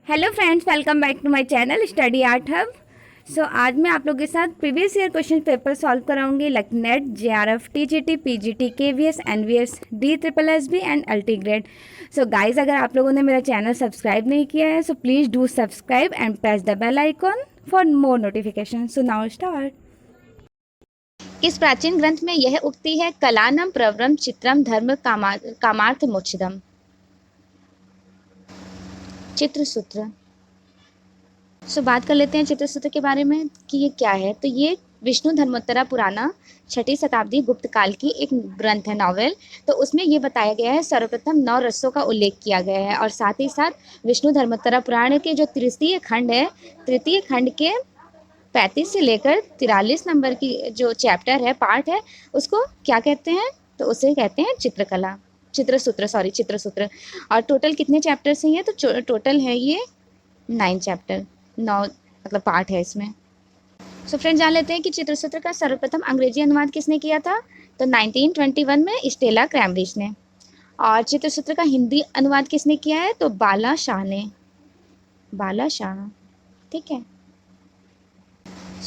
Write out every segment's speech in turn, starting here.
Hello friends, welcome back to my channel study art hub. आज मैं आप लोगों के साथ previous year question paper solve कराऊंगी like NET, JRF, TGT, PGT, KVS, NVS, D triple SB and LT grade. Guys, अगर आप लोगों ने मेरा चैनल सब्सक्राइब नहीं किया है so please do subscribe and press the bell icon for more notification. So now start. किस प्राचीन ग्रंथ में यह उक्ति है, कलानम प्रवरम चित्रम धर्म कामार्थ मोक्षदम? चित्रसूत्र। बात कर लेते हैं चित्रसूत्र के बारे में कि ये क्या है। तो ये विष्णु धर्मोत्तरा पुराना 6ठी शताब्दी गुप्त काल की एक ग्रंथ है, नॉवेल। तो उसमें ये बताया गया है, सर्वप्रथम 9 रसों का उल्लेख किया गया है और साथ ही साथ विष्णु धर्मोत्तरा पुराण के जो तृतीय खंड है, तृतीय खंड के 35 से लेकर 43 नंबर की जो चैप्टर है, पार्ट है, उसको क्या कहते हैं? तो उसे कहते हैं चित्रकला, चित्रसूत्र। और टोटल कितने चैप्टर्स हैं ये? तो टोटल है ये 9 चैप्टर, 9 मतलब पार्ट है इसमें। फ्रेंड्स, जान लेते हैं कि चित्रसूत्र का सर्वप्रथम अंग्रेजी अनुवाद किसने किया था? तो 1921 में स्टेला क्रैमब्रिज ने। और चित्रसूत्र का हिंदी अनुवाद किसने किया है? तो बाला शाह ने, बाला शाह। ठीक है।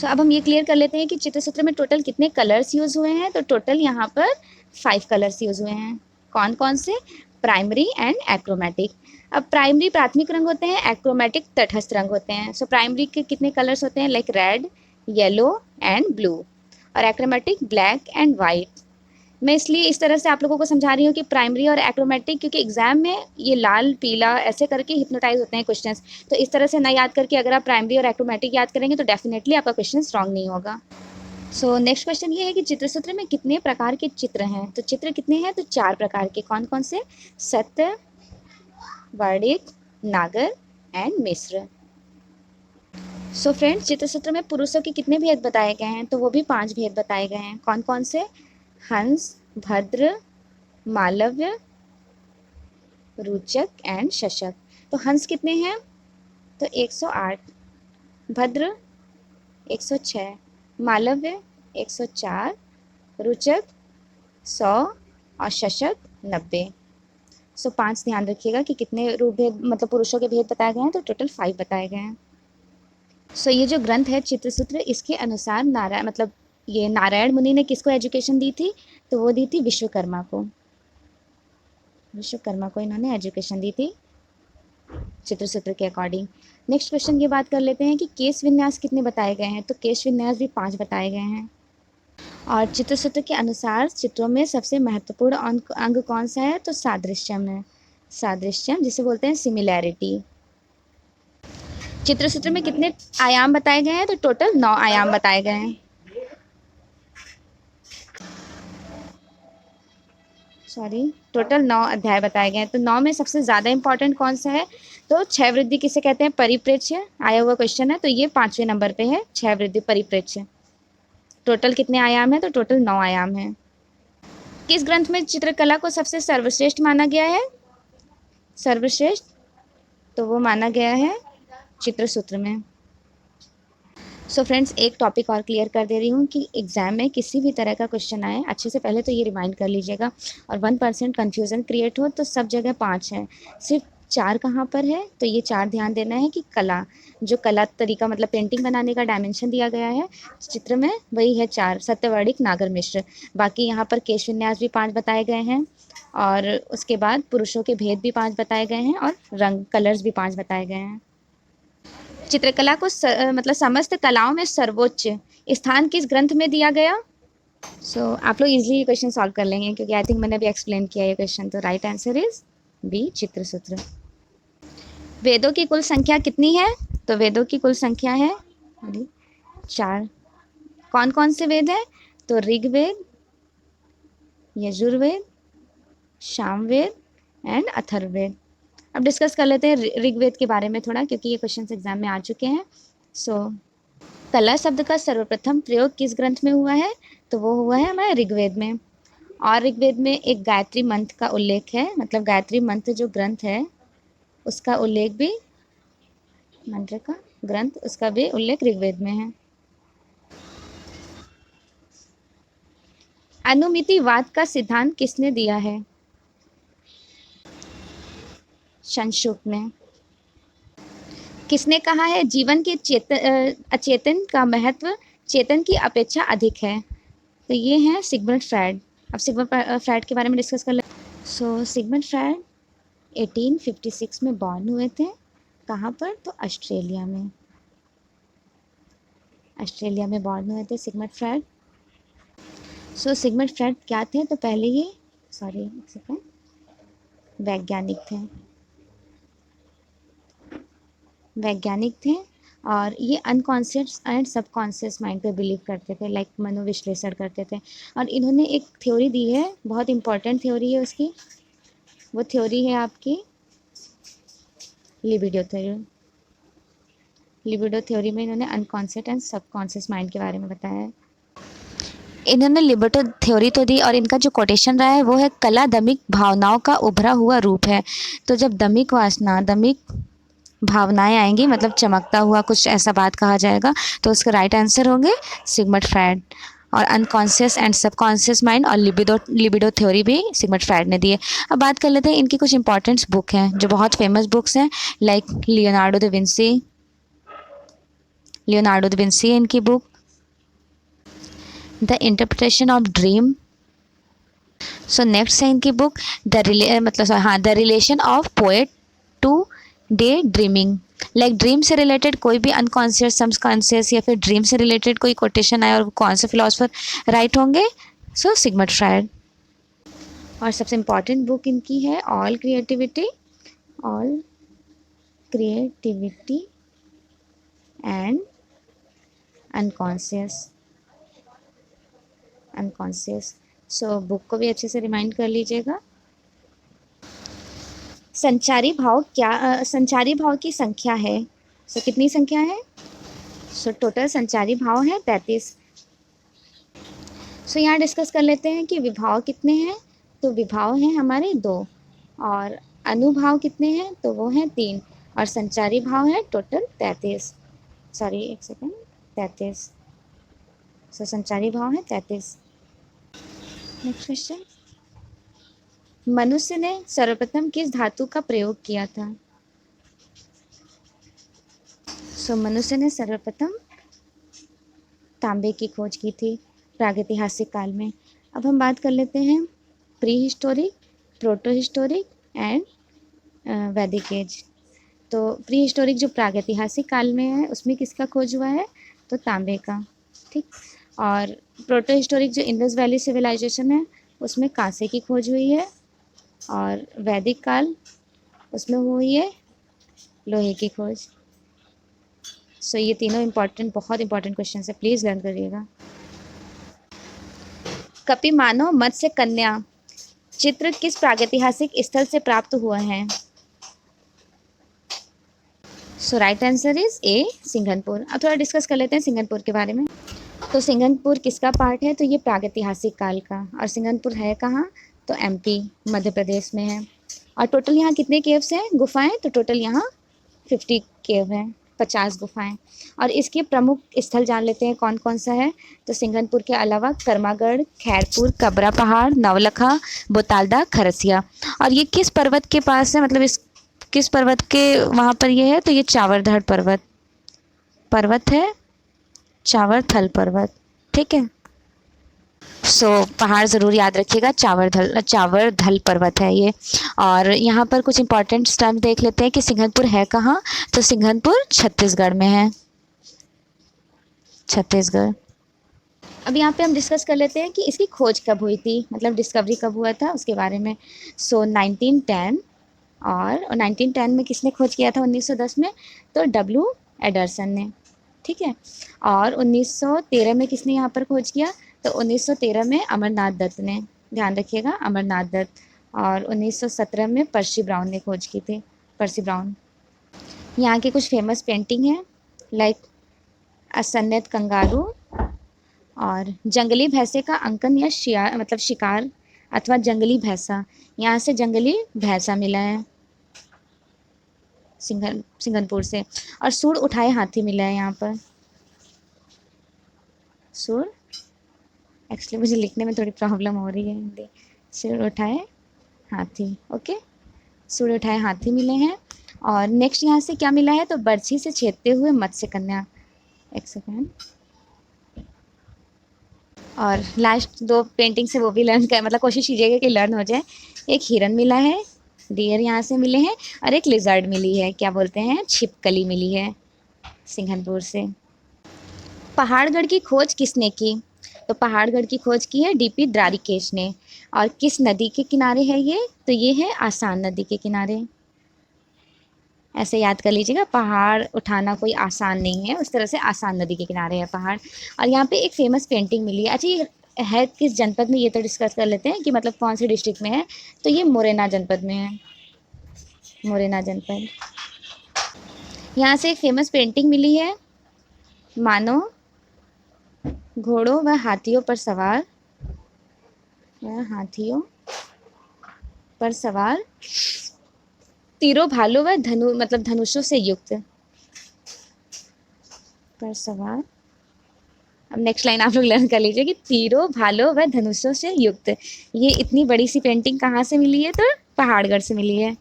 अब हम ये क्लियर कर लेते हैं कि चित्रसूत्र में टोटल कितने कलर्स यूज हुए हैं। तो टोटल यहाँ पर 5 कलर्स यूज हुए हैं। कौन कौन से? Primary and achromatic. अब प्राइमरी प्राथमिक रंग होते हैं, एक्रोमेटिक तटस्थ रंग होते हैं। प्राइमरी के कितने कलर्स होते हैं? Like red, yellow and blue. और एक्रोमेटिक ब्लैक एंड वाइट। मैं इसलिए इस तरह से आप लोगों को समझा रही हूँ कि प्राइमरी और एक्रोमेटिक, क्योंकि एग्जाम में ये लाल पीला ऐसे करके हिप्नोटाइज होते हैं क्वेश्चंस। तो इस तरह से ना याद करके अगर आप प्राइमरी और एक्रोमेटिक याद करेंगे तो डेफिनेटली आपका क्वेश्चन स्ट्रांग नहीं होगा। नेक्स्ट क्वेश्चन ये है कि चित्रसूत्र में कितने प्रकार के चित्र हैं? तो चित्र कितने हैं? तो 4 प्रकार के। कौन कौन से? सत्य, वर्णिक, नागर एंड मिश्र। फ्रेंड्स, चित्रसूत्र में पुरुषों के कितने भेद बताए गए हैं? तो वो भी 5 भेद बताए गए हैं। कौन कौन से? हंस, भद्र, मालव्य, रुचक एंड शशक। तो हंस कितने हैं? तो 108, भद्र 106, मालव्य 104, रुचक 100 और शशक 90। 5 ध्यान रखिएगा कि कितने रूप भेद मतलब पुरुषों के भेद बताए गए हैं। तो टोटल 5 बताए गए हैं। ये जो ग्रंथ है चित्रसूत्र, इसके अनुसार ये नारायण मुनि ने किसको एजुकेशन दी थी? तो वो दी थी विश्वकर्मा को। विश्वकर्मा को इन्होंने एजुकेशन दी थी चित्रसूत्र के अकॉर्डिंग। नेक्स्ट क्वेश्चन ये बात कर लेते हैं कि केश विन्यास कितने बताए गए हैं? तो केश विन्यास भी 5 बताए गए हैं। और चित्रसूत्र के अनुसार चित्रों में सबसे महत्वपूर्ण अंग कौन सा है? तो सादृश्यम है। सादृश्यम जिसे बोलते हैं सिमिलैरिटी। चित्रसूत्र में कितने आयाम बताए गए हैं? तो टोटल 9 आयाम बताए गए हैं। टोटल 9 अध्याय बताए गए हैं। तो 9 में सबसे ज़्यादा इंपॉर्टेंट कौन सा है? तो 6 वृद्धि किसे कहते हैं? परिप्रेक्ष्य। आया हुआ क्वेश्चन है, तो ये 5वें नंबर पे है, 6 वृद्धि परिप्रेक्ष्य। टोटल कितने आयाम है? तो टोटल 9 आयाम है। किस ग्रंथ में चित्रकला को सबसे सर्वश्रेष्ठ माना गया है? सर्वश्रेष्ठ तो वो माना गया है चित्रसूत्र में। फ्रेंड्स, एक टॉपिक और क्लियर कर दे रही हूँ कि एग्जाम में किसी भी तरह का क्वेश्चन आए, अच्छे से पहले तो ये रिमाइंड कर लीजिएगा। और 1% कन्फ्यूज़न क्रिएट हो तो सब जगह 5 है, सिर्फ 4 कहाँ पर है? तो ये 4 ध्यान देना है कि कला, जो कला तरीका मतलब पेंटिंग बनाने का डायमेंशन दिया गया है चित्र में, वही है 4, सत्यवर्णिक, नागर, मिश्र। बाकी यहाँ पर केश विन्यास भी 5 बताए गए हैं और उसके बाद पुरुषों के भेद भी 5 बताए गए हैं और रंग कलर्स भी 5 बताए गए हैं। चित्रकला को मतलब समस्त कलाओं में सर्वोच्च स्थान किस ग्रंथ में दिया गया? आप लोग इजीली ये क्वेश्चन सॉल्व कर लेंगे क्योंकि आई थिंक मैंने भी एक्सप्लेन किया ये क्वेश्चन। तो राइट आंसर इज बी, चित्रसूत्र। वेदों की कुल संख्या कितनी है? तो वेदों की कुल संख्या है 4। कौन कौन से वेद हैं? तो ऋग्वेद, यजुर्वेद, सामवेद एंड अथर्ववेद। अब डिस्कस कर लेते हैं ऋग्वेद के बारे में थोड़ा, क्योंकि ये क्वेश्चन एग्जाम में आ चुके हैं। कला शब्द का सर्वप्रथम प्रयोग किस ग्रंथ में हुआ है? तो वो हुआ है हमारे ऋग्वेद में। और ऋग्वेद में एक गायत्री मंत्र का उल्लेख है, मतलब गायत्री मंत्र जो ग्रंथ है उसका उल्लेख भी, मंत्र का ग्रंथ उसका भी उल्लेख ऋग्वेद में है। अनुमितिवाद का सिद्धांत किसने दिया है? संशुक ने। किसने कहा है जीवन के अचेतन का महत्व चेतन की अपेक्षा अधिक है? तो ये हैं सिगमंड फ्रायड। अब सिगमंड फ्रायड के बारे में डिस्कस कर ले। सो सिगमंड फ्रायड 1856 में बॉर्न हुए थे। कहाँ पर? तो ऑस्ट्रेलिया में। ऑस्ट्रेलिया में बॉर्न हुए थे सिगमंड फ्रायड। सो सिगमंड फ्रायड क्या थे? तो पहले ये एक सेकेंड, वैज्ञानिक थे। वैज्ञानिक थे और ये अनकॉन्शियस एंड सबकॉन्शियस माइंड पे बिलीव करते थे, लाइक मनोविश्लेषण करते थे। और इन्होंने एक थ्योरी दी है, बहुत इंपॉर्टेंट थ्योरी है उसकी। वो थ्योरी है आपकी लिबिडो थ्योरी। लिबिडो थ्योरी में इन्होंने अनकॉन्शियस एंड सबकॉन्शियस माइंड के बारे में बताया है। इन्होंने लिबिडो थ्योरी तो दी और इनका जो कोटेशन रहा है वो है कला दमिक भावनाओं का उभरा हुआ रूप है। तो जब दमिक वासना, दमिक भावनाएं आएंगी, मतलब चमकता हुआ कुछ ऐसा बात कहा जाएगा, तो उसका राइट आंसर होंगे सिगमंड फ्रायड। और अनकॉन्शियस एंड सबकॉन्शियस माइंड और लिबिडो थ्योरी भी सिगमंड फ्रायड ने दी है। अब बात कर लेते हैं इनकी कुछ इंपॉर्टेंट बुक हैं जो बहुत फेमस बुक्स हैं, like Leonardo da Vinci. Leonardo da Vinci है इनकी book. The interpretation of dream. So next है इनकी book the relation of poet to day dreaming. Like dream से रिलेटेड कोई भी अनकॉन्शियस, सबकॉन्शियस या फिर ड्रीम से रिलेटेड कोई कोटेशन आए और वो कौन से फिलोसफर राइट होंगे? सो सिगमंड फ्रायड। और सबसे इम्पॉर्टेंट बुक इनकी है all creativity and unconscious. So book को भी अच्छे से रिमाइंड कर लीजिएगा। संचारी भाव की संख्या है। सो कितनी संख्या है? सो टोटल संचारी भाव है 33। सो यहाँ डिस्कस कर लेते हैं कि विभाव कितने हैं। तो विभाव हैं हमारे 2 और अनुभाव कितने हैं? तो वो हैं 3 और संचारी भाव है टोटल 33। 33। सो संचारी भाव है 33। नेक्स्ट क्वेश्चन, मनुष्य ने सर्वप्रथम किस धातु का प्रयोग किया था? सो मनुष्य ने सर्वप्रथम तांबे की खोज की थी प्रागैतिहासिक काल में। अब हम बात कर लेते हैं pre historic, proto historic and वैदिक एज। तो प्री हिस्टोरिक जो प्रागैतिहासिक काल में है उसमें किसका खोज हुआ है? तो तांबे का। ठीक। और प्रोटो हिस्टोरिक जो इंडस वैली सिविलाइजेशन है उसमें कांसे की खोज हुई है। और वैदिक काल उसमें हुई है लोहे की खोज। सो ये तीनों बहुत इंपॉर्टेंट क्वेश्चन है, प्लीज़ लर्न करिएगा। कपिमानव मत्स्य कन्या चित्र किस प्रागैतिहासिक स्थल से प्राप्त हुआ है? So right answer is A, Singhanpur. अब थोड़ा डिस्कस कर लेते हैं सिंघनपुर के बारे में। तो सिंघनपुर किसका पार्ट है? तो ये प्रागैतिहासिक काल का। और सिंघनपुर है कहाँ? तो एमपी, मध्य प्रदेश में है। और टोटल यहाँ कितने केव्स हैं, गुफाएं? तो टोटल यहाँ 50 केव हैं, 50 गुफाएं। और इसके प्रमुख स्थल जान लेते हैं कौन कौन सा है। तो सिंघनपुर के अलावा कर्मागढ़, खैरपुर, कबरा पहाड़, नवलखा, बोतालदा, खरसिया। और ये किस पर्वत के पास है, मतलब इस किस पर्वत के वहाँ पर ये है? तो ये चावरधड़ पर्वत है, चावरथल पर्वत। ठीक है। सो पहाड़ ज़रूर याद रखिएगा, चावरधल पर्वत है ये। और यहाँ पर कुछ इंपॉर्टेंट स्टम्प देख लेते हैं कि सिंघनपुर है कहाँ। तो सिंघनपुर छत्तीसगढ़ में है, छत्तीसगढ़। अब यहाँ पे हम डिस्कस कर लेते हैं कि इसकी खोज कब हुई थी, मतलब डिस्कवरी कब हुआ था उसके बारे में। सो 1910। और 1910 में किसने खोज किया था? 1910 में तो डब्ल्यू एडरसन ने। ठीक है। और 1913 में किसने यहाँ पर खोज किया? तो 1913 में अमरनाथ दत्त ने। ध्यान रखिएगा, अमरनाथ दत्त। और 1917 में पर्सी ब्राउन ने खोज की थी, पर्सी ब्राउन। यहाँ की कुछ फेमस पेंटिंग है, लाइक असन्नत कंगारू और जंगली भैंसे का अंकन या शिकार अथवा जंगली भैंसा। यहाँ से जंगली भैंसा मिला है सिंघनपुर से। और सूंड उठाए हाथी मिला है यहाँ पर। सूंड, एक्चुअली मुझे लिखने में थोड़ी प्रॉब्लम हो रही है हिंदी। सूंड उठाए हाथी, ओके। सूंड उठाए हाथी मिले हैं। और नेक्स्ट यहाँ से क्या मिला है, तो बर्छी से छेदते हुए मत्स्य कन्या। एक सेकेंड। और लास्ट दो पेंटिंग से वो भी लर्न कर, मतलब कोशिश कीजिएगा कि लर्न हो जाए। एक हिरन मिला है, डियर यहाँ से मिले हैं, और एक लिजर्ड मिली है, क्या बोलते हैं, छिपकली मिली है सिंघनपुर से। पहाड़गढ़ की खोज किसने की, तो पहाड़गढ़ की खोज की है डीपी द्वारिकेश ने। और किस नदी के किनारे है ये, तो ये है आसान नदी के किनारे। ऐसे याद कर लीजिएगा, पहाड़ उठाना कोई आसान नहीं है, उस तरह से आसान नदी के किनारे है पहाड़। और यहाँ पे एक फेमस पेंटिंग मिली है। अच्छा, ये है किस जनपद में, ये तो डिस्कस कर लेते हैं कि मतलब कौन से डिस्ट्रिक्ट में है। तो ये मुरैना जनपद में है, मुरैना जनपद। यहाँ से एक फेमस पेंटिंग मिली है, मानो घोड़ों व हाथियों पर सवार, हाथियों पर सवार, तीरों भालों व धनु मतलब धनुषों से युक्त, पर सवार। अब नेक्स्ट लाइन आप लोग लर्न कर लीजिए कि तीरों भालों व धनुषों से युक्त। ये इतनी बड़ी सी पेंटिंग कहाँ से मिली है, तो पहाड़गढ़ से मिली है।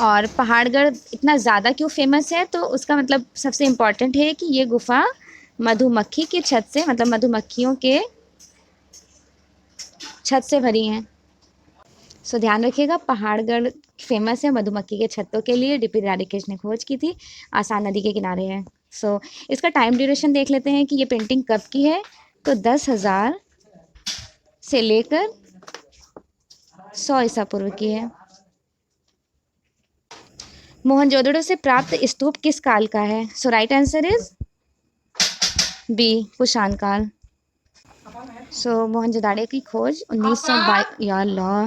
और पहाड़गढ़ इतना ज़्यादा क्यों फेमस है, तो उसका मतलब सबसे इम्पॉर्टेंट है कि ये गुफा मधुमक्खी के छत से, मतलब मधुमक्खियों के छत से भरी हैं। सो ध्यान रखिएगा, पहाड़गढ़ फेमस है मधुमक्खी के छत्तों के लिए, डीपी द्वारिकेश ने खोज की थी, आसान नदी के किनारे है। सो इसका टाइम ड्यूरेशन देख लेते हैं कि ये पेंटिंग कब की है, तो 10,000 से लेकर 100 ईसा पूर्व की है। मोहनजोदड़ो से प्राप्त स्तूप किस काल का है, so right answer is B, Kushan काल। सो मोहनजोदड़ो की खोज 1922, या लॉ।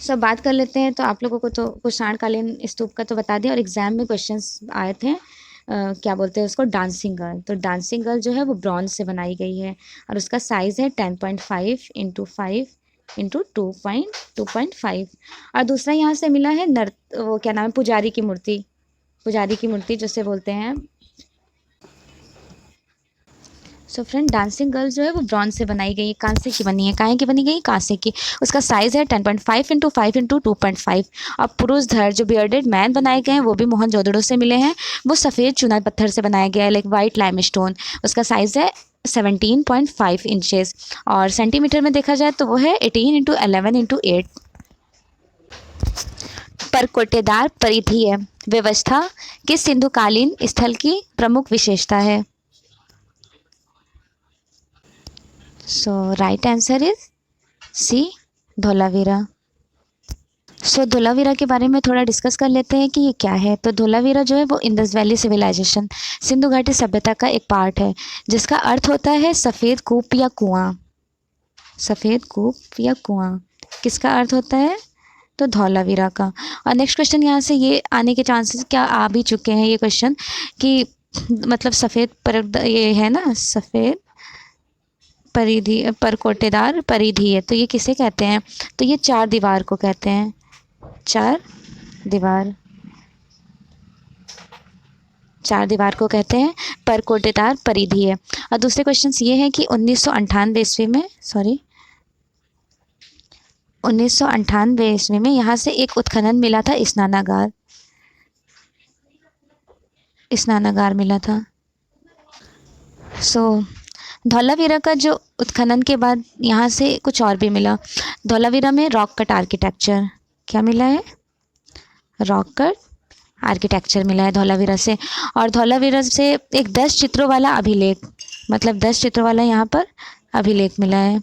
सब बात कर लेते हैं, तो आप लोगों को तो कुषाणकालीन स्तूप का तो बता दिया, और एग्जाम में क्वेश्चंस आए थे, क्या बोलते हैं उसको, डांसिंग गर्ल। तो डांसिंग गर्ल जो है वो ब्रॉन्ज से बनाई गई है, और उसका साइज़ है 10.5 इंटू 5 इंटू 2.5। और दूसरा यहाँ से मिला है वो क्या नाम है, पुजारी की मूर्ति, पुजारी की मूर्ति जिसे बोलते हैं। सो फ्रेंड, डांसिंग गर्ल जो है वो ब्रॉन्ज से बनाई गई है, कांसे की बनी है, काहे की बनी गई, कांसे की। उसका साइज़ है 10.5 इंटू 5 इंटू 2.5। और पुरुष धर जो बियर्डेड मैन बनाए गए हैं वो भी मोहनजोदड़ो से मिले हैं, वो सफ़ेद चूना पत्थर से बनाया गया है, लाइक वाइट लाइमस्टोन। उसका साइज़ है 17.5 इंचेस। और सेंटीमीटर में देखा जाए तो वो है 18 इंटू 11 इंटू 8। परकोटेदार परिधीय व्यवस्था किस सिंधुकालीन स्थल की प्रमुख विशेषता है, so right answer is C, Dholavira. So Dholavira के बारे में थोड़ा डिस्कस कर लेते हैं कि ये क्या है। तो धोलावीरा जो है वो इंडस वैली सिविलाइजेशन, सिंधु घाटी सभ्यता का एक पार्ट है, जिसका अर्थ होता है सफ़ेद कूप या कुआं। सफ़ेद कूप या कुआं किसका अर्थ होता है, तो धौलावीरा का। और नेक्स्ट क्वेश्चन यहाँ से ये आने के चांसेस क्या आ भी चुके हैं, ये क्वेश्चन कि मतलब सफ़ेद पर ये है ना, सफ़ेद परिधि परकोटेदार परिधि है, तो ये किसे कहते हैं, तो ये चार दीवार को कहते हैं, चार दीवार, चार दीवार को कहते हैं, परकोटेदार परिधि है। और दूसरे क्वेश्चन ये हैं कि 1998 ईस्वी में, सॉरी 1998 ईस्वी में यहाँ से एक उत्खनन मिला था, स्नानागार, स्नानागार मिला था। सो धौलावीरा का जो उत्खनन के बाद यहाँ से कुछ और भी मिला। धौलावीरा में रॉक कट आर्किटेक्चर, क्या मिला है, रॉक कट आर्किटेक्चर मिला है धौलावीरा से। और धौलावीरा से एक 10 चित्रों वाला अभिलेख, मतलब 10 चित्रों वाला यहाँ पर अभिलेख मिला है,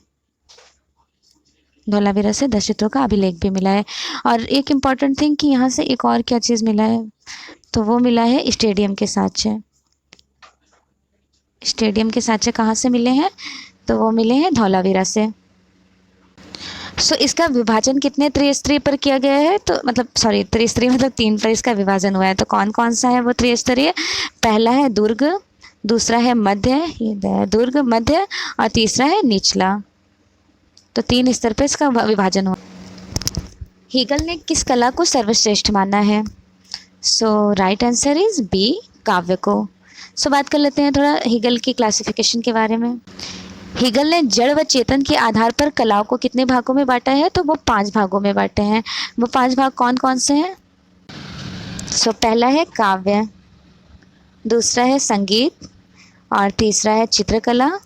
धौलावीरा से 10 चित्रों का अभिलेख भी मिला है। और एक इम्पॉर्टेंट थिंग कि यहाँ से एक और क्या चीज़ मिला है, तो वो मिला है स्टेडियम के साँचे। स्टेडियम के साँचे कहाँ से मिले हैं, तो वो मिले हैं धौलावीरा से। सो इसका विभाजन कितने त्रिस्तरीय पर किया गया है, तो मतलब सॉरी त्रिस्तरीय मतलब 3 पर इसका विभाजन हुआ है। तो कौन कौन सा है वो त्रिस्तरीय, पहला है दुर्ग, दूसरा है मध्य, ये दुर्ग मध्य, और तीसरा है निचला। तो 3 स्तर पर इसका विभाजन हुआ। हीगल ने किस कला को सर्वश्रेष्ठ माना है, so right answer is B, काव्य को। सो बात कर लेते हैं थोड़ा हीगल की क्लासिफिकेशन के बारे में। हीगल ने जड़ व चेतन के आधार पर कलाओं को कितने भागों में बांटा है, तो वो 5 भागों में बांटे हैं। वो 5 भाग कौन कौन से हैं, सो पहला है काव्य, दूसरा है संगीत, और तीसरा है चित्रकला,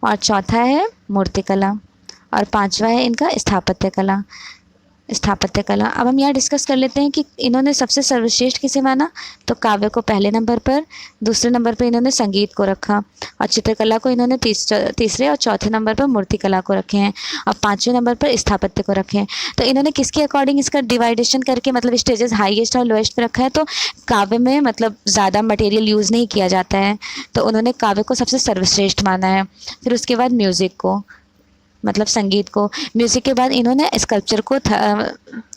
और चौथा है मूर्तिकला, और पांचवा है इनका स्थापत्य कला। अब हम यहाँ डिस्कस कर लेते हैं कि इन्होंने सबसे सर्वश्रेष्ठ किसे माना। तो काव्य को पहले नंबर पर, दूसरे नंबर पर इन्होंने संगीत को रखा, और चित्रकला को इन्होंने तीसरे और चौथे नंबर पर मूर्तिकला को रखे हैं, और पांचवें नंबर पर स्थापत्य को रखे हैं। तो इन्होंने किसके अकॉर्डिंग इसका डिवाइडेशन करके मतलब स्टेजेस हाईएस्ट और लोएस्ट पर रखा है। तो काव्य में मतलब ज़्यादा मटेरियल यूज़ नहीं किया जाता है, तो उन्होंने काव्य को सबसे सर्वश्रेष्ठ माना है। फिर उसके बाद म्यूज़िक को, मतलब संगीत को, म्यूज़िक के बाद इन्होंने स्कल्पचर को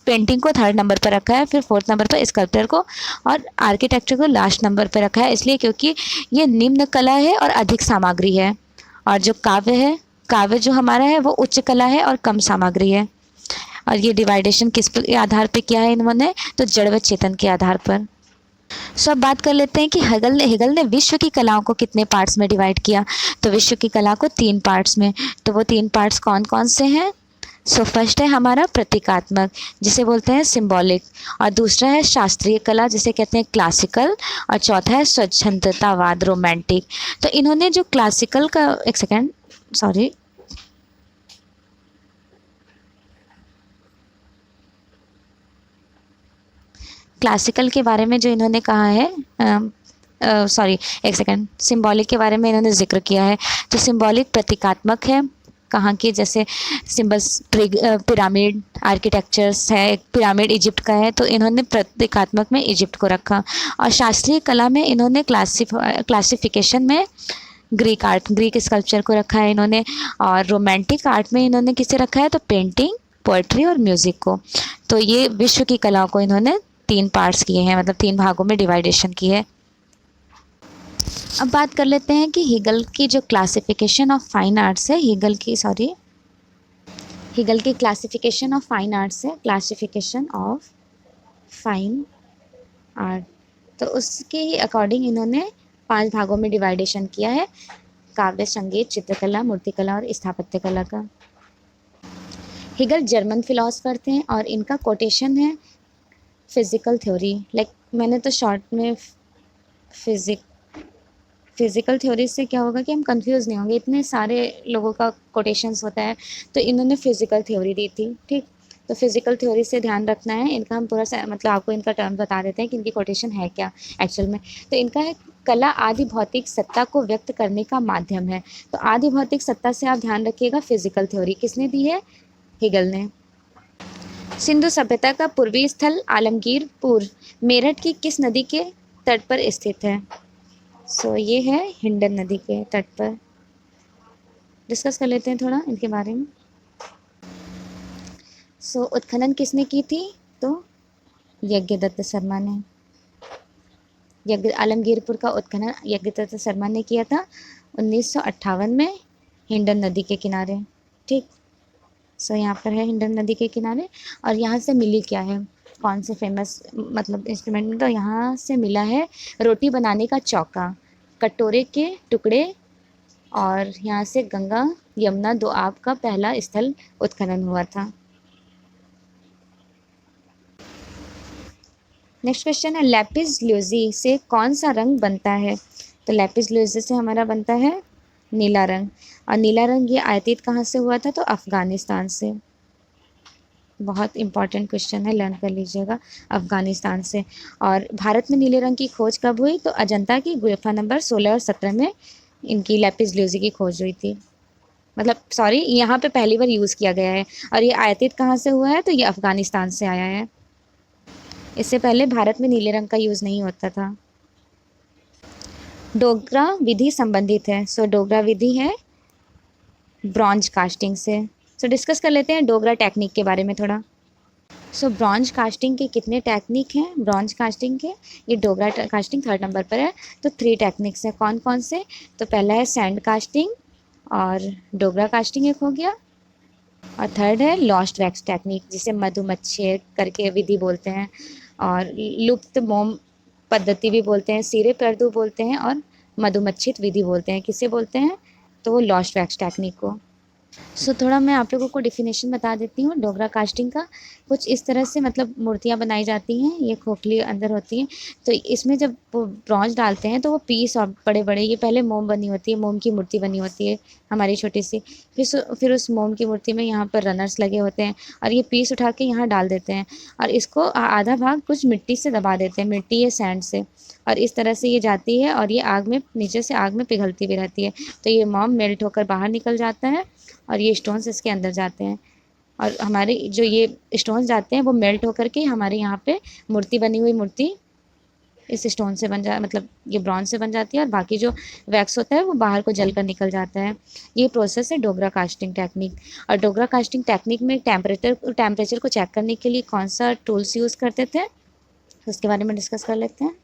पेंटिंग को थर्ड नंबर पर रखा है, फिर फोर्थ नंबर पर स्कल्पचर को, और आर्किटेक्चर को लास्ट नंबर पर रखा है, इसलिए क्योंकि ये निम्न कला है और अधिक सामग्री है, और जो काव्य जो हमारा है वो उच्च कला है और कम सामग्री है। और ये डिवाइडेशन किस आधार पर किया है इन्होंने, तो जड़ व चेतन के आधार पर। सो अब बात कर लेते हैं कि हेगल ने विश्व की कलाओं को कितने पार्ट्स में डिवाइड किया। तो विश्व की कला को 3 पार्ट्स में। तो वो 3 पार्ट्स कौन कौन से हैं। सो फर्स्ट है हमारा प्रतीकात्मक, जिसे बोलते हैं सिंबॉलिक, और दूसरा है शास्त्रीय कला, जिसे कहते हैं क्लासिकल, और चौथा है स्वच्छंदतावाद रोमांटिक। तो इन्होंने जो क्लासिकल का, एक सेकेंड सॉरी, क्लासिकल के बारे में जो इन्होंने कहा है, सॉरी एक सेकंड, सिंबॉलिक के बारे में इन्होंने जिक्र किया है। तो सिंबॉलिक प्रतीकात्मक है, कहाँ के, जैसे सिंबल्स, पिरामिड आर्किटेक्चर्स है, एक पिरामिड इजिप्ट का है, तो इन्होंने प्रतीकात्मक में इजिप्ट को रखा। और शास्त्रीय कला में इन्होंने क्लासिफिकेशन में ग्रीक स्कल्पचर को रखा है इन्होंने। और रोमांटिक आर्ट में इन्होंने किसे रखा है, तो पेंटिंग, पोएट्री और म्यूज़िक को। तो ये विश्व की कलाओं को इन्होंने 3 पार्ट्स किए हैं, मतलब 3 भागों में डिवाइडेशन की है। अब बात कर लेते हैं कि हेगल की जो क्लासिफिकेशन ऑफ फाइन आर्ट्स है, हेगल की क्लासिफिकेशन ऑफ फाइन आर्ट्स है, क्लासिफिकेशन ऑफ फाइन आर्ट। तो उसके ही अकॉर्डिंग इन्होंने 5 भागों में डिवाइडेशन किया है, काव्य, संगीत, चित्रकला, मूर्तिकला और स्थापत्य कला का। हेगल जर्मन फिलोसफर थे और इनका कोटेशन है फिजिकल थ्योरी। लाइक मैंने तो शॉर्ट में फिजिकल थ्योरी से क्या होगा कि हम कंफ्यूज नहीं होंगे, इतने सारे लोगों का कोटेशंस होता है, तो इन्होंने फिजिकल थ्योरी दी थी। ठीक, तो फिजिकल थ्योरी से ध्यान रखना है इनका, हम पूरा मतलब आपको इनका टर्म बता देते हैं कि इनकी कोटेशन है क्या एक्चुअल में। तो इनका है, कला आदि भौतिक सत्ता को व्यक्त करने का माध्यम है। तो आदि भौतिक सत्ता से आप ध्यान रखिएगा, फिजिकल थ्योरी किसने दी है, हेगल ने। सिंधु सभ्यता का पूर्वी स्थल आलमगीरपुर मेरठ की किस नदी के तट पर स्थित है। सो ये है हिंडन नदी के तट पर। डिस्कस कर लेते हैं थोड़ा इनके बारे में। सो उत्खनन किसने की थी, तो यज्ञदत्त शर्मा ने। आलमगीरपुर का उत्खनन यज्ञदत्त शर्मा ने किया था 1958 में हिंडन नदी के किनारे। ठीक, सो यहाँ पर है हिंडन नदी के किनारे। और यहाँ से मिली क्या है, कौन से फेमस मतलब इंस्ट्रूमेंट में, तो यहाँ से मिला है रोटी बनाने का चौका, कटोरे के टुकड़े, और यहाँ से गंगा यमुना दोआब का पहला स्थल उत्खनन हुआ था। नेक्स्ट क्वेश्चन है, लैपिस ल्यूजी से कौन सा रंग बनता है। तो लैपिस ल्यूजी से हमारा बनता है नीला रंग। और नीला रंग ये आयातित कहाँ से हुआ था, तो अफ़गानिस्तान से। बहुत इंपॉर्टेंट क्वेश्चन है, लर्न कर लीजिएगा, अफ़गानिस्तान से। और भारत में नीले रंग की खोज कब हुई, तो अजंता की गुफा नंबर 16 और 17 में इनकी लैपिस ल्यूजी की खोज हुई थी। मतलब सॉरी, यहाँ पे पहली बार यूज़ किया गया है। और ये आयातित कहाँ से हुआ है, तो ये अफ़गानिस्तान से आया है। इससे पहले भारत में नीले रंग का यूज़ नहीं होता था। डोगरा विधि संबंधित है। सो डोगरा विधि है ब्रॉन्ज कास्टिंग से। सो डिस्कस कर लेते हैं डोगरा टेक्निक के बारे में थोड़ा। सो ब्रॉन्ज कास्टिंग के कितने टेक्निक हैं, ब्रॉन्ज कास्टिंग के, ये डोगरा कास्टिंग 3rd नंबर पर है। तो 3 टेक्निक्स हैं, कौन कौन से, तो पहला है सैंड कास्टिंग, और डोगरा कास्टिंग एक हो गया, और 3rd है लॉस्ट वैक्स टेक्निक, जिसे मधुमच्छेद करके विधि बोलते हैं, और लुप्त मोम पद्धति भी बोलते हैं, सिरे पर्दू बोलते हैं, और मधुमच्छित विधि बोलते हैं। किसे बोलते हैं, तो वो लॉस्ट वैक्स टेक्निक को। थोड़ा मैं आप लोगों को डिफिनेशन बता देती हूँ डोगरा कास्टिंग का। कुछ इस तरह से मतलब मूर्तियाँ बनाई जाती हैं, ये खोखली अंदर होती हैं। तो इसमें जब वो ब्रॉन्ज डालते हैं तो वो पीस और बड़े बड़े, ये पहले मोम बनी होती है, मोम की मूर्ति बनी होती है हमारी छोटी सी। फिर उस मोम की मूर्ति में यहाँ पर रनर्स लगे होते हैं और ये पीस उठा के यहाँ डाल देते हैं और इसको आधा भाग कुछ मिट्टी से दबा देते हैं, मिट्टी या सैंड से। और इस तरह से ये जाती है और ये आग में, नीचे से आग में पिघलती भी रहती है। तो ये मोम मेल्ट होकर बाहर निकल जाता है और ये स्टोन्स इसके अंदर जाते हैं और हमारे जो ये स्टोन्स जाते हैं वो मेल्ट होकर के हमारे यहाँ पे मूर्ति बनी हुई मूर्ति इस स्टोन से बन जा मतलब ये ब्रॉन्ज से बन जाती है और बाकी जो वैक्स होता है वो बाहर को जल कर निकल जाता है। ये प्रोसेस है डोगरा कास्टिंग टेक्निक। और डोगरा कास्टिंग टेक्निक में टेम्परेचर को चेक करने के लिए कौन सा टूल्स यूज़ करते थे, उसके बारे में डिस्कस कर लेते हैं।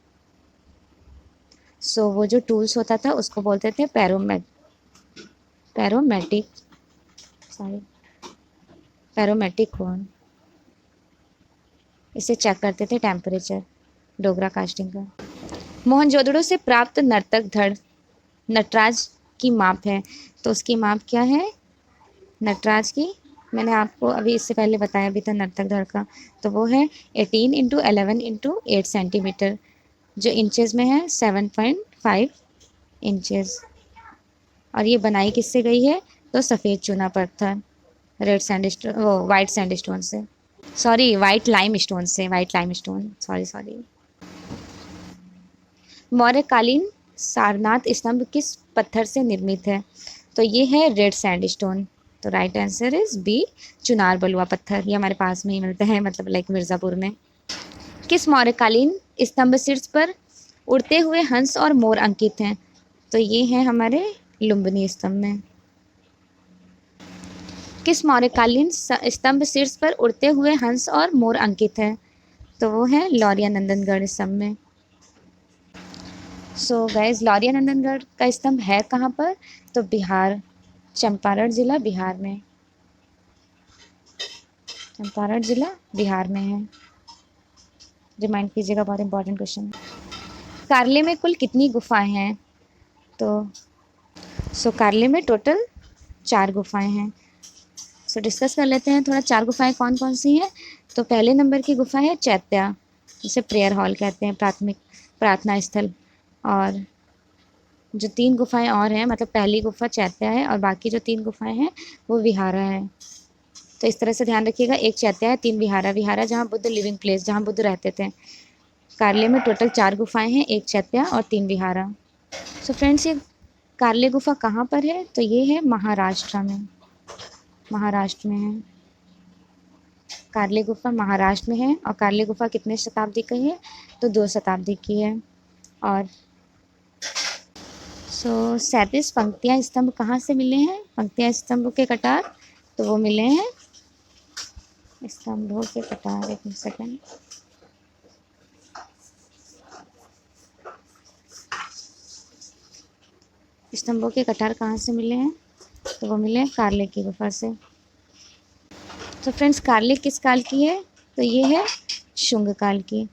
वो जो टूल्स होता था उसको बोलते थे पैरोमेट्रिक कोन। इसे चेक करते थे टेम्परेचर डोगरा कास्टिंग का। मोहनजोदड़ो से प्राप्त नर्तक धड़ नटराज की माप है, तो उसकी माप क्या है नटराज की? मैंने आपको अभी इससे पहले बताया भी था नर्तक धड़ का, तो वो है 18x11x8 सेंटीमीटर, जो इंचेस में है 7.5 इंचेस। और ये बनाई किससे गई है? तो सफ़ेद चूना पत्थर, वाइट सैंडस्टोन से, sorry white lime stone, sorry. मौर्यकालीन सारनाथ स्तंभ किस पत्थर से निर्मित है? तो ये है रेड सैंडस्टोन। तो right answer is B, Chunar बलुआ पत्थर। ये हमारे पास में ही मिलता है, मतलब लाइक मिर्ज़ापुर में। किस मौर्यकालीन स्तंभ शीर्ष पर उड़ते हुए हंस और मोर अंकित हैं? तो ये हैं हमारे लुम्बिनी स्तंभ में। किस मौर्यकालीन स्तंभ शीर्ष पर उड़ते हुए हंस और मोर अंकित है? तो वो है लौरिया नंदनगढ़ स्तंभ में। गाइज लौरिया नंदनगढ़ का स्तंभ है कहाँ पर? तो बिहार, चंपारण जिला बिहार में, चंपारण जिला बिहार में है। रिमाइंड कीजिएगा, बहुत इंपॉर्टेंट क्वेश्चन है। कार्ले में कुल कितनी गुफाएं हैं? तो कार्ले में टोटल 4 गुफाएं हैं। डिस्कस कर लेते हैं थोड़ा, 4 गुफाएं कौन कौन सी हैं। तो पहले नंबर की गुफा है चैत्या, जिसे प्रेयर हॉल कहते हैं, प्राथमिक प्रार्थना स्थल। और जो 3 गुफाएं और हैं, मतलब पहली गुफा चैत्या है और बाकी जो 3 गुफाएं हैं वो विहारा है। तो इस तरह से ध्यान रखिएगा, एक चैत्या है, 3 विहारा। विहारा जहाँ बुद्ध लिविंग प्लेस, जहाँ बुद्ध रहते थे। कार्ले में टोटल 4 गुफाएं हैं, एक चैत्या और 3 विहारा। फ्रेंड्स, ये कार्ले गुफा कहाँ पर है? तो ये है महाराष्ट्र में, महाराष्ट्र में है कार्ले गुफा, महाराष्ट्र में है। और कार्ले गुफा कितने शताब्दी की है? तो 2 शताब्दी की है। और 37 पंक्तियाँ स्तंभ कहाँ से मिले हैं? पंक्तियाँ स्तंभ के कटार, तो वो मिले हैं स्तंभों के कटार। एक सेकंड, स्तंभों के कटार कहाँ से मिले हैं? तो वो मिले कार्ले की गुफा से। तो फ्रेंड्स, कार्ले किस काल की है? तो ये है शुंग काल की।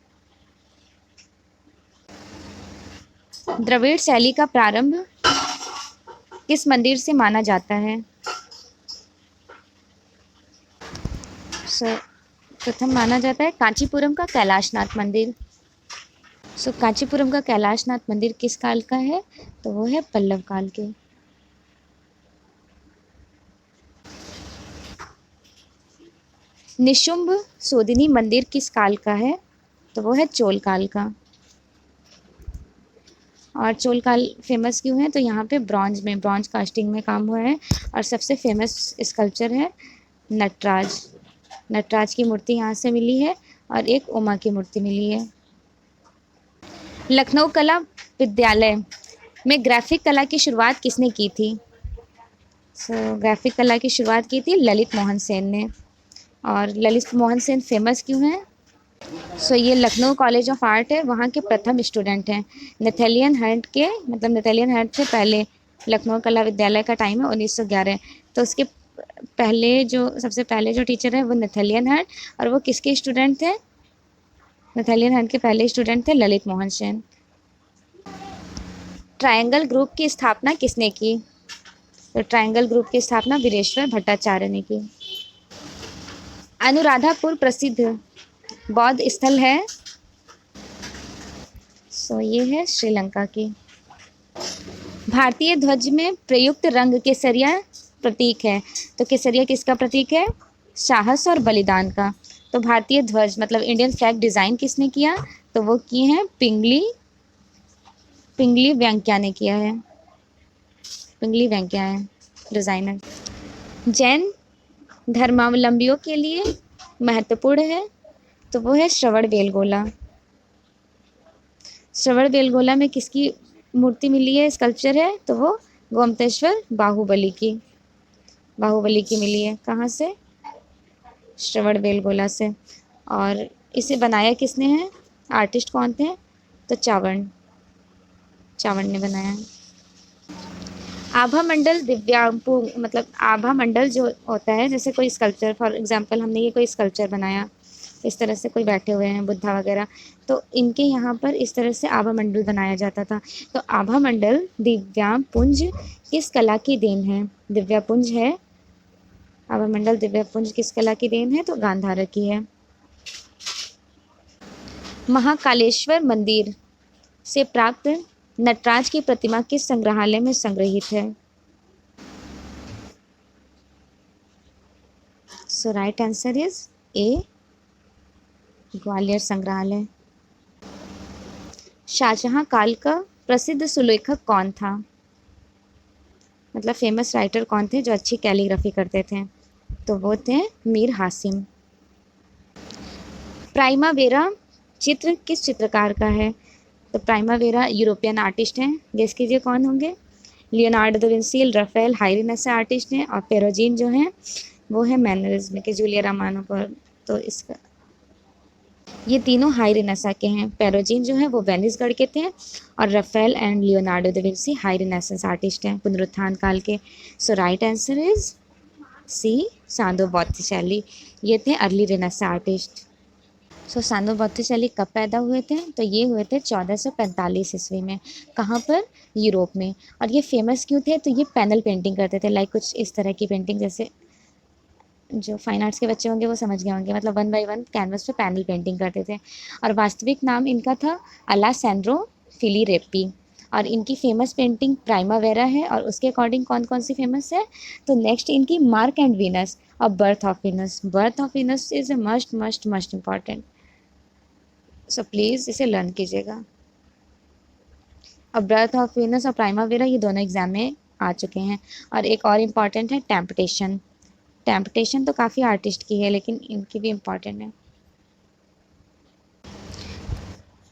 द्रविड़ शैली का प्रारंभ किस मंदिर से माना जाता है? प्रथम माना जाता है कांचीपुरम का कैलाशनाथ मंदिर। कांचीपुरम का कैलाशनाथ मंदिर किस काल का है? तो वो है पल्लव काल के। निशुंभ सोदिनी मंदिर किस काल का है? तो वो है चोल काल का। और चोल काल फेमस क्यों है? तो यहाँ पे ब्रॉन्ज कास्टिंग में काम हुआ है। और सबसे फेमस स्कल्पचर है नटराज की मूर्ति यहाँ से मिली है और एक उमा की मूर्ति मिली है। लखनऊ कला विद्यालय में ग्राफिक कला की शुरुआत किसने की थी? ग्राफिक कला की शुरुआत की थी ललित मोहन सेन ने। और ललित मोहन सेन फेमस क्यों हैं? ये लखनऊ कॉलेज ऑफ आर्ट है, वहाँ के प्रथम स्टूडेंट हैं। नेथेलियन हंट के, मतलब नेथेलियन हंट से पहले लखनऊ कला विद्यालय का टाइम है 1911। तो उसके सबसे पहले जो टीचर है वो नेथेलियन हंट, और वो किसके स्टूडेंट थे? नेथेलियन हंट के पहले स्टूडेंट थे ललित मोहन सेन। ट्रायंगल ग्रुप की स्थापना किसने की? तो ट्रायंगल ग्रुप की स्थापना वीरेश्वर भट्टाचार्य ने की। अनुराधापुर प्रसिद्ध बौद्ध स्थल है। सो ये है श्रीलंका की। भारतीय ध्वज में प्रयुक्त रंग केसरिया प्रतीक है। तो केसरिया किसका प्रतीक है? साहस और बलिदान का। तो भारतीय ध्वज मतलब इंडियन फ्लैग डिजाइन किसने किया? तो वो किए हैं पिंगली वेंकैया ने किया है। पिंगली वेंकैया है डिजाइनर। जैन धर्मावलंबियों के लिए महत्वपूर्ण है। तो वो है श्रवण बेलगोला। श्रवण बेलगोला में किसकी मूर्ति मिली है, स्कल्पचर है? तो वो गोमतेश्वर बाहुबली की मिली है। कहाँ से? श्रवण बेलगोला से। और इसे बनाया किसने है? आर्टिस्ट कौन थे? तो चावण ने बनाया है। आभा मंडल दिव्यांगु मतलब आभा मंडल जो होता है, जैसे कोई स्कल्पचर, फॉर एग्जांपल हमने ये कोई स्कल्पचर बनाया, इस तरह से कोई बैठे हुए हैं बुद्धा वगैरह, तो इनके यहाँ पर इस तरह से आभा मंडल बनाया जाता था। तो आभा मंडल दिव्यापुंज किस कला की देन है? दिव्यापुंज है। आभा मंडल दिव्यापुंज किस कला की देन है? तो गांधार की है। महाकालेश्वर मंदिर से प्राप्त नटराज की प्रतिमा किस संग्रहालय में संग्रहित है? So right answer is A, Gwalior संग्रहालय। शाहजहां काल का प्रसिद्ध सुलेखक कौन था? मतलब फेमस राइटर कौन थे जो अच्छी कैलीग्राफी करते थे? तो वो थे मीर हासिम। प्राइमावेरा चित्र किस चित्रकार का है? तो प्राइमावेरा यूरोपियन आर्टिस्ट हैं। गेस कीजिए कौन होंगे? Leonardo da Vinci, Raphael high Renaissance artist हैं, और पेरोजिन जो हैं वो है मैनरिज्म के जूलिया रामानो पर। तो इसका ये तीनों हाई रेनेसां के हैं। पेरोजिन जो है वो वेनिस गढ़ के थे, और Raphael and Leonardo da Vinci high Renaissance artist हैं, पुनरुत्थान काल के। So right answer is C, Sandro Botticelli. ये थे early Renaissance artist. So Sandro Botticelli कब पैदा हुए थे? तो ये हुए थे 1445 ईस्वी में। कहाँ पर? यूरोप में। और ये फेमस क्यों थे? तो ये पैनल पेंटिंग करते थे, लाइक कुछ इस तरह की पेंटिंग, जैसे जो फाइन आर्ट्स के बच्चे होंगे वो समझ गए होंगे, मतलब 1 बाय 1 कैनवस पे पैनल पेंटिंग करते थे। और वास्तविक नाम इनका था अलासेंड्रो फिलीरेप्पी। और इनकी फेमस पेंटिंग प्राइमावेरा है। और उसके अकॉर्डिंग कौन कौन सी फेमस है? तो नेक्स्ट इनकी मार्क एंड वीनस और birth of Venus. Birth of Venus is a must must must important, so please इसे लर्न कीजिएगा। अब बर्थ ऑफ वीनस और प्राइमावेरा ये दोनों एग्जाम में आ चुके हैं। और एक और इम्पॉर्टेंट है टेम्पटेशन। टेम्पटेशन तो काफ़ी आर्टिस्ट की है, लेकिन इनकी भी इम्पॉर्टेंट है।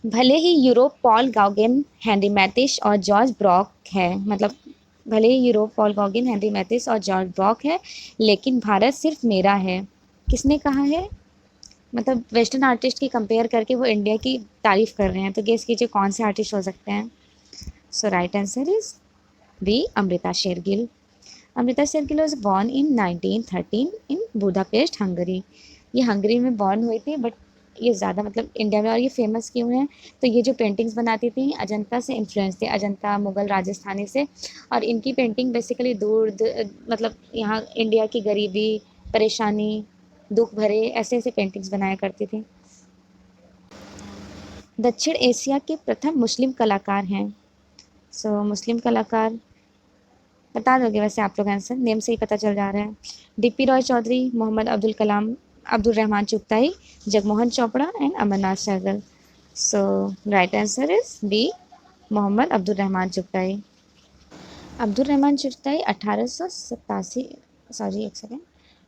भले ही यूरोप पॉल गॉगन, हेनरी मैथिस और जॉर्ज ब्रॉक है, मतलब भले ही यूरोप पॉल गॉगन, हेनरी मैथिस और जॉर्ज ब्रॉक है, लेकिन भारत सिर्फ मेरा है। किसने कहा है? मतलब वेस्टर्न आर्टिस्ट की कंपेयर करके वो इंडिया की तारीफ कर रहे हैं। तो गेस कीजिए कौन से आर्टिस्ट हो सकते हैं? So right answer is B, Amrita Shergil. Amrita Shergil was born in 1913 in Budapest, Hungary. ये हंगरी में बॉर्न हुई थी, बट ये ज़्यादा मतलब इंडिया में। और ये फेमस क्यों है? तो ये जो पेंटिंग्स बनाती थी अजंता से इन्फ्लुएंस थे, अजंता मुगल राजस्थानी से। और इनकी पेंटिंग बेसिकली मतलब यहाँ इंडिया की गरीबी, परेशानी, दुख भरे ऐसे ऐसे पेंटिंग्स बनाया करती थी। दक्षिण एशिया के प्रथम मुस्लिम कलाकार हैं। सो मुस्लिम कलाकार बता दोगे वैसे आप लोग? आंसर नेम से ही पता चल जा रहा है। DP Roy Chowdhury, Mohammad Abdul Kalam, Abdul Rahman Chughtai, Jagmohan Chopra and Amarnath Sehgal. So right answer is B, Mohammad Abdul Rahman Chughtai. Abdul Rahman Chughtai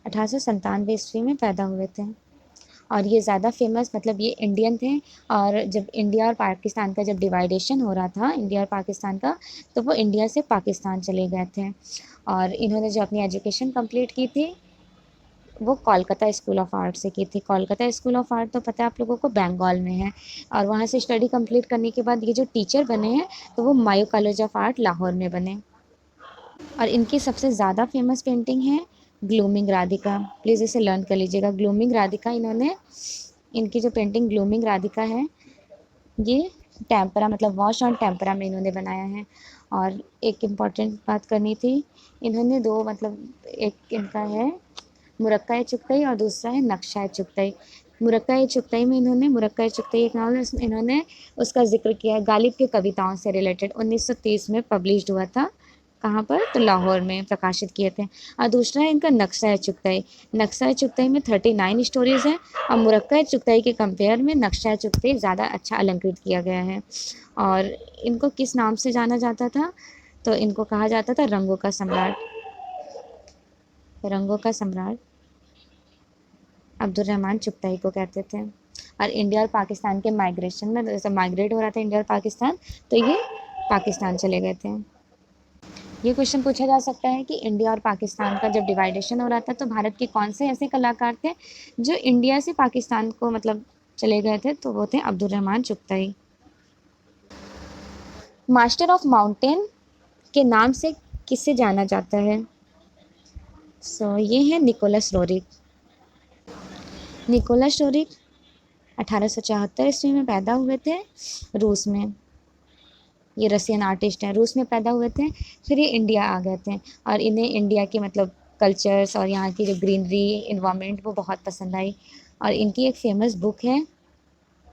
1897 ईस्वी में पैदा हुए थे। और ये ज़्यादा फेमस मतलब ये इंडियन थे। और जब इंडिया और पाकिस्तान का जब डिवाइडेशन हो रहा था, इंडिया और पाकिस्तान का, तो वो इंडिया से पाकिस्तान चले गए थे। और इन्होंने जो अपनी एजुकेशन कंप्लीट की थी वो कोलकाता स्कूल ऑफ आर्ट से की थी। कोलकाता स्कूल ऑफ आर्ट तो पता है आप लोगों को बंगाल में है। और वहाँ से स्टडी कंप्लीट करने के बाद ये जो टीचर बने हैं तो वो मायो कॉलेज ऑफ आर्ट लाहौर में बने। और इनकी सबसे ज़्यादा फेमस पेंटिंग है ग्लूमिंग राधिका। प्लीज़ इसे लर्न कर लीजिएगा। ग्लूमिंग राधिका इन्होंने, इनकी जो पेंटिंग ग्लूमिंग राधिका है ये टेम्परा मतलब वॉश ऑन टेम्परा में इन्होंने बनाया है। और एक इम्पॉर्टेंट बात करनी थी, इन्होंने दो मतलब एक इनका है मुरक्का-ए-चुगतई और दूसरा है नक्शा-ए-चुगतई। मुरक्का-ए-चुगतई में इन्होंने मुरक्का-ए-चुगतई एक नावल है, उसमें इन्होंने उसका ज़िक्र किया है गालिब की कविताओं से रिलेटेड, 1930 में पब्लिश्ड हुआ था। कहाँ पर? तो लाहौर में प्रकाशित किए थे। और दूसरा है इनका नक्शा-ए-चुगतई। नक्शा-ए-चुगतई में 39 स्टोरीज़ हैं और मुरक्का-ए-चुगतई के कंपेयर में नक्शा-ए-चुगतई ज़्यादा अच्छा अलंकृत किया गया है। और इनको किस नाम से जाना जाता था? तो इनको कहा जाता था रंगों का सम्राट। रंगों का सम्राट अब्दुर्रहमान चुगताई को कहते थे। और इंडिया और पाकिस्तान के माइग्रेशन में जैसे माइग्रेट हो रहा था इंडिया और पाकिस्तान, तो ये पाकिस्तान चले गए थे। ये क्वेश्चन पूछा जा सकता है कि इंडिया और पाकिस्तान का जब डिवाइडेशन हो रहा था तो भारत के कौन से ऐसे कलाकार थे जो इंडिया से पाकिस्तान को मतलब चले गए थे? तो वो थे Abdurrahman Chughtai. Master of mountain के नाम से किसे जाना जाता है? ये है निकोलस रोरिक। निकोलस रोरिक 1874 ईस्वी में पैदा हुए थे रूस में। ये रसियन आर्टिस्ट हैं, रूस में पैदा हुए थे, फिर ये इंडिया आ गए थे और इन्हें इंडिया के मतलब कल्चर्स और यहाँ की जो ग्रीनरी इन्वायरमेंट वो बहुत पसंद आई। और इनकी एक फेमस बुक है,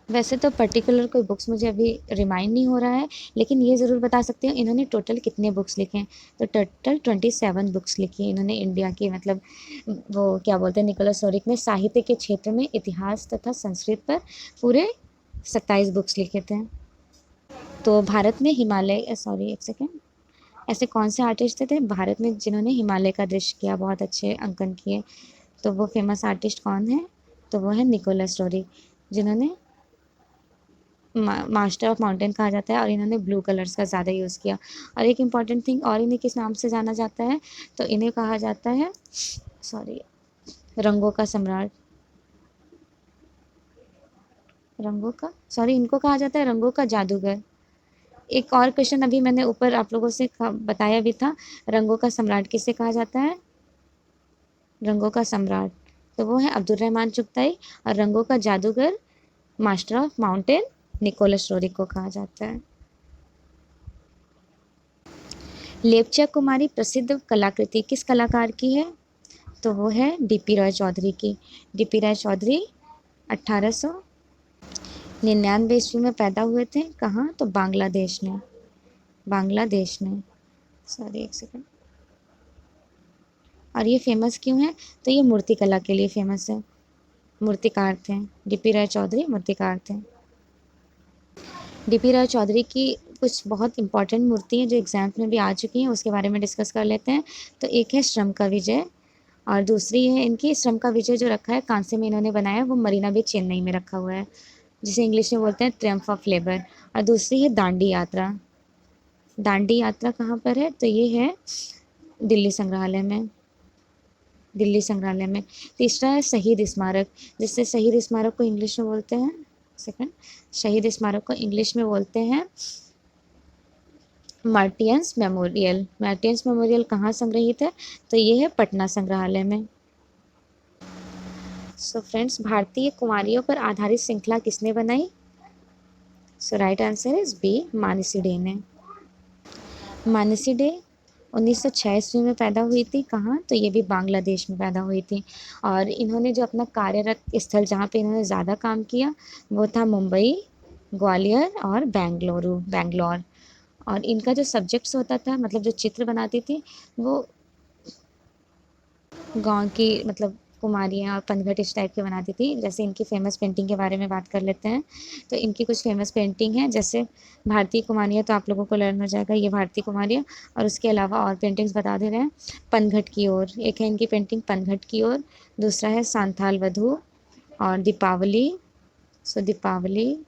वैसे तो पर्टिकुलर कोई बुक्स मुझे अभी रिमाइंड नहीं हो रहा है, लेकिन ये ज़रूर बता सकती हूँ इन्होंने टोटल कितने बुक्स लिखे हैं। तो टोटल 27 बुक्स लिखी हैं इन्होंने इंडिया की मतलब वो क्या बोलते हैं निकोलस रोरिक ने साहित्य के क्षेत्र में इतिहास तथा संस्कृत पर पूरे 27 बुक्स लिखे थे। तो भारत में हिमालय एक सेकेंड, ऐसे कौन से आर्टिस्ट थे भारत में जिन्होंने हिमालय का दृश्य किया, बहुत अच्छे अंकन किए? तो वो फेमस आर्टिस्ट कौन है? तो वो है निकोलस रोरिक, जिन्होंने मास्टर ऑफ माउंटेन कहा जाता है और इन्होंने ब्लू कलर्स का ज़्यादा यूज़ किया। और एक इम्पॉर्टेंट थिंग और, इन्हें किस नाम से जाना जाता है? तो इन्हें कहा जाता है रंगों का सम्राट। इनको कहा जाता है रंगों का जादूगर। एक और क्वेश्चन अभी मैंने ऊपर आप लोगों से बताया भी था, रंगों का सम्राट किसे कहा जाता है? रंगों का सम्राट तो वो है अब्दुर्रहमान चुगताई, और रंगों का जादूगर master of mountain Nicholas Roerich को कहा जाता है। लेपचा कुमारी प्रसिद्ध कलाकृति किस कलाकार की है? तो वो है डीपी रॉय चौधरी की। डीपी रॉय चौधरी 1899 ईस्वी में पैदा हुए थे। कहाँ? तो बांग्लादेश में। एक सेकंड। और ये फेमस क्यों है? तो ये मूर्ति कला के लिए फेमस है, मूर्तिकार थे। डीपी रॉय चौधरी मूर्तिकार थे। डीपी रॉय चौधरी की कुछ बहुत इंपॉर्टेंट मूर्ति हैं जो एग्जाम्स में भी आ चुकी हैं, उसके बारे में डिस्कस कर लेते हैं। तो एक है श्रम का विजय, और दूसरी है इनकी श्रम का विजय जो रखा है कांसे में इन्होंने बनाया, वो मरीना बीच चेन्नई में रखा हुआ है, जिसे इंग्लिश में बोलते हैं ट्रियम्फ ऑफ लेबर। और दूसरी है दांडी यात्रा। दांडी यात्रा कहाँ पर है? तो ये है दिल्ली संग्रहालय में। तीसरा है शहीद स्मारक, जिससे शहीद स्मारक को इंग्लिश में बोलते हैं शहीद स्मारक को इंग्लिश में बोलते हैं मार्टियंस मेमोरियल। मार्टियंस मेमोरियल कहाँ संग्रहित है? तो ये है पटना संग्रहालय में। फ्रेंड्स, भारतीय कुमारियों पर आधारित श्रृंखला किसने बनाई? Right answer is B, Mansi Dey ने। मानसी डे 1906 ईस्वी में पैदा हुई थी। कहाँ? तो ये भी बांग्लादेश में पैदा हुई थी। और इन्होंने जो अपना कार्यरत स्थल जहाँ पे इन्होंने ज़्यादा काम किया वो था मुंबई, ग्वालियर और बैंगलोर। और इनका जो सब्जेक्ट्स होता था मतलब जो चित्र बनाती थी वो गांव की मतलब कुमारियाँ और पनघट इस टाइप के बनाती थी। जैसे इनकी फेमस पेंटिंग के बारे में बात कर लेते हैं। तो इनकी कुछ फेमस पेंटिंग है, जैसे भारतीय कुमारियाँ तो आप लोगों को लर्न हो जाएगा, ये भारतीय कुमारियाँ। और उसके अलावा और पेंटिंग्स बता दे रहे हैं। पनघट की ओर एक है इनकी पेंटिंग, पनघट की ओर। दूसरा है सांथाल वधू और दीपावली, दीपावली।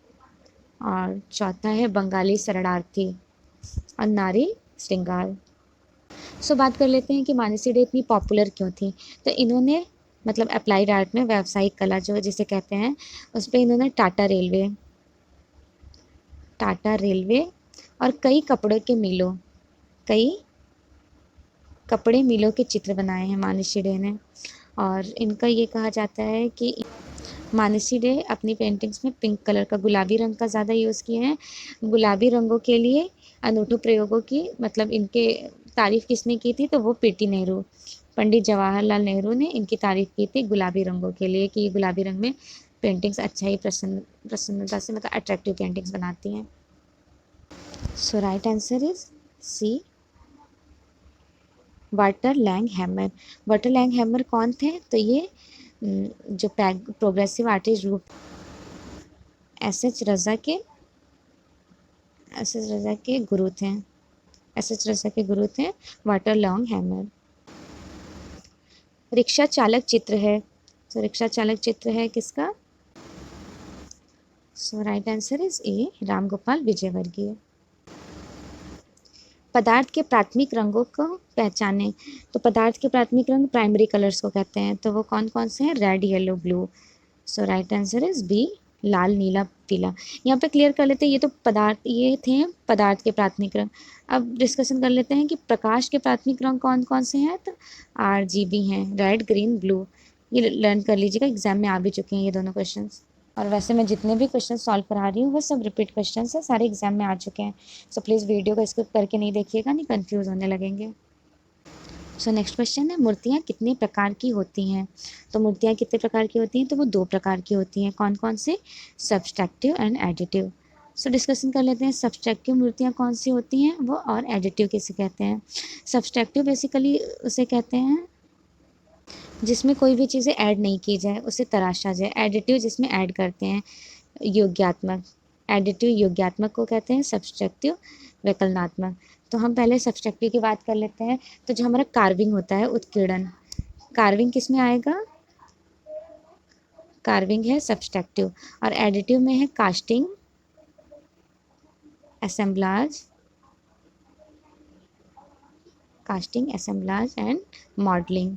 और चौथा है बंगाली शरणार्थी और नारी श्रृंगार। बात कर लेते हैं कि मानसी डे इतनी पॉपुलर क्यों थी। तो इन्होंने मतलब अप्लाइड आर्ट में व्यावसायिक कला जो जिसे कहते हैं उस पर इन्होंने टाटा रेलवे और कई कपड़े मिलों के चित्र बनाए हैं मानसी डे ने। और इनका ये कहा जाता है कि मानसी डे अपनी पेंटिंग्स में पिंक कलर का, गुलाबी रंग का ज़्यादा यूज़ किए हैं। गुलाबी रंगों के लिए अनूठे प्रयोगों की मतलब इनके तारीफ किसने की थी, तो वो पीटी नेहरू, पंडित जवाहरलाल नेहरू ने इनकी तारीफ की थी गुलाबी रंगों के लिए कि ये गुलाबी रंग में पेंटिंग्स अच्छा ही प्रसन्नता से मतलब अट्रैक्टिव पेंटिंग्स बनाती हैं। So right answer is C, Walter Langhammer. Walter Langhammer कौन थे, तो ये जो progressive artist group S H Raza के गुरु थे। एस एच रजा के गुरु थे वाल्टर लॉन्ग हैमर। रिक्शा चालक चित्र है, तो रिक्शा चालक चित्र है किसका, so right answer is A, Ram Gopal Vijayvargiya. पदार्थ के प्राथमिक रंगों को पहचाने, तो पदार्थ के प्राथमिक रंग प्राइमरी कलर्स को कहते हैं, तो वो कौन कौन से हैं, red yellow blue. So right answer is B, लाल नीला पीला। यहाँ पे क्लियर कर लेते हैं, ये तो पदार्थ, ये थे पदार्थ के प्राथमिक रंग। अब डिस्कशन कर लेते हैं कि प्रकाश के प्राथमिक रंग कौन कौन से हैं, तो RGB हैं, रेड ग्रीन ब्लू। ये लर्न कर लीजिएगा, एग्जाम में आ भी चुके हैं ये दोनों क्वेश्चंस। और वैसे मैं जितने भी क्वेश्चन सॉल्व करा रही हूँ वो सब रिपीट क्वेश्चन है, सारे एग्जाम में आ चुके हैं। सो प्लीज़ वीडियो को स्किप करके नहीं देखिएगा, नहीं कंफ्यूज होने लगेंगे। सो नेक्स्ट क्वेश्चन है, मूर्तियाँ कितने प्रकार की होती हैं, तो मूर्तियाँ कितने प्रकार की होती हैं, तो वो 2 प्रकार की होती हैं। कौन कौन से, subtractive and additive. So discussion कर लेते हैं, सब्सट्रैक्टिव मूर्तियाँ कौन सी होती हैं वो, और एडिटिव किसे कहते हैं। सब्सट्रैक्टिव बेसिकली उसे कहते हैं जिसमें कोई भी चीज़ें ऐड नहीं की जाए, उसे तराशा जाए। एडिटिव जिसमें ऐड करते हैं, योग्यात्मक। एडिटिव योग्यात्मक को कहते हैं, सब्सट्रैक्टिव वैकलनात्मक। तो हम पहले सब्सट्रैक्टिव की बात कर लेते हैं। तो जो हमारा कार्विंग होता है, उत्कीर्णन, कार्विंग किस में आएगा, कार्विंग है सब्सट्रैक्टिव। और एडिटिव में है कास्टिंग, असेंबलाज, एंड मॉडलिंग।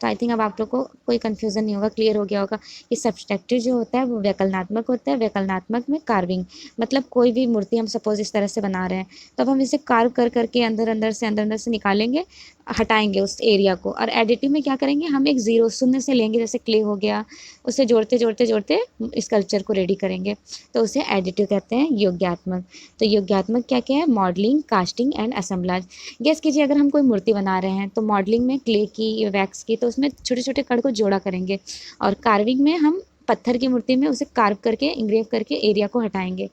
तो आई थिंक अब आप लोग को कोई कन्फ्यूज़न नहीं होगा, क्लियर हो गया होगा कि सब्सट्रैक्टिव जो होता है वो वैकलनात्मक होता है। वैकलनात्मक में कार्विंग, मतलब कोई भी मूर्ति हम सपोज इस तरह से बना रहे हैं, तो अब हम इसे कार्व कर करके अंदर अंदर से निकालेंगे, हटाएंगे उस एरिया को। और एडिटिव में क्या करेंगे, हम एक ज़ीरो शून्य से लेंगे, जैसे क्ले हो गया, उसे जोड़ते जोड़ते जोड़ते स्कल्पचर को रेडी करेंगे, तो उसे एडिटिव कहते हैं। योग्यात्मक, तो योग्यात्मक क्या क्या है, मॉडलिंग, कास्टिंग एंड असेंबलाज। गेस कीजिए, अगर हम कोई मूर्ति बना रहे हैं तो मॉडलिंग में क्ले की, वैक्स की, तो उसमें छोटे छोटे कण को जोड़ा करेंगे। और कार्विंग में हम पत्थर की मूर्ति में उसे कार्व करके, इंग्रेव करके एरिया को हटाएंगे।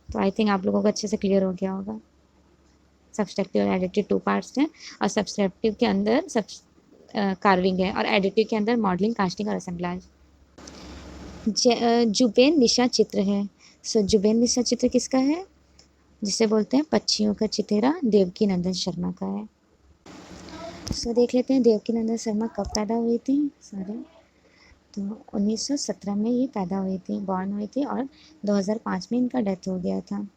तो आई थिंक आप लोगों को अच्छे से क्लियर हो गया होगा। सब्सट्रैक्टिव और एडिटिव 2 पार्ट्स हैं, और सब्सट्रैक्टिव के अंदर कार्विंग है, और एडिटिव के अंदर मॉडलिंग, कास्टिंग और असेंबलाज। जुबेन निशा चित्र है। सो जुबेन निशा चित्र किसका है, जिसे बोलते हैं पक्षियों का चितेरा, देवकी नंदन शर्मा का है। सो देख लेते हैं देवकी नंदन शर्मा कब पैदा हुई थी, तो 1917 में ये पैदा हुई थी, बॉर्न हुई थी, और 2005 में इनका डेथ हो गया था।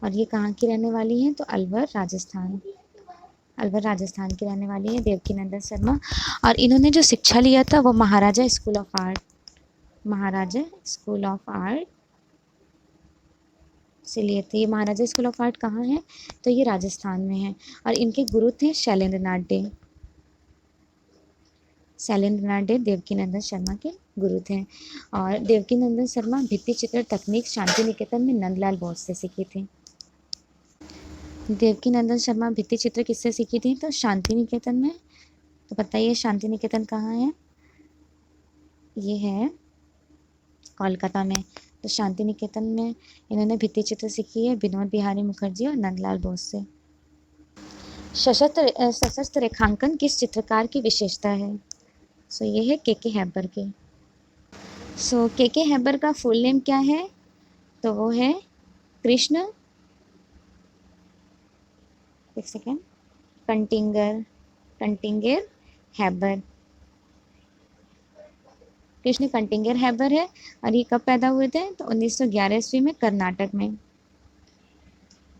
और ये कहाँ की रहने वाली हैं, तो अलवर राजस्थान, की रहने वाली है देवकी नंदन शर्मा। और इन्होंने जो शिक्षा लिया था वो महाराजा स्कूल ऑफ आर्ट से लिए थे। ये महाराजा स्कूल ऑफ आर्ट कहाँ है, तो ये राजस्थान में है। और इनके गुरु थे शैलेंद्रनाथ डे देवकी नंदन शर्मा के गुरु थे। और देवकी नंदन शर्मा भित्ति चित्र तकनीक शांति निकेतन में नंदलाल बोस से सीखी थी। देवकी नंदन शर्मा भित्ति चित्र किससे सीखी थी, तो शांति निकेतन में। तो बताइए शांति निकेतन कहाँ है, ये है कोलकाता में। तो शांति निकेतन में इन्होंने भित्ति चित्र सीखी है विनोद बिहारी मुखर्जी और नंदलाल बोस से। सशस्त्र रेखांकन किस चित्रकार की विशेषता है, सो ये है के हैबर की। सो के हैबर का फुल नेम क्या है, तो वो है कृष्ण, एक सेकेंड, कंटिंगर हैबर। कृष्ण कंटिंगर हैबर है। और ये कब पैदा हुए थे, तो 1911 ईस्वी में कर्नाटक में,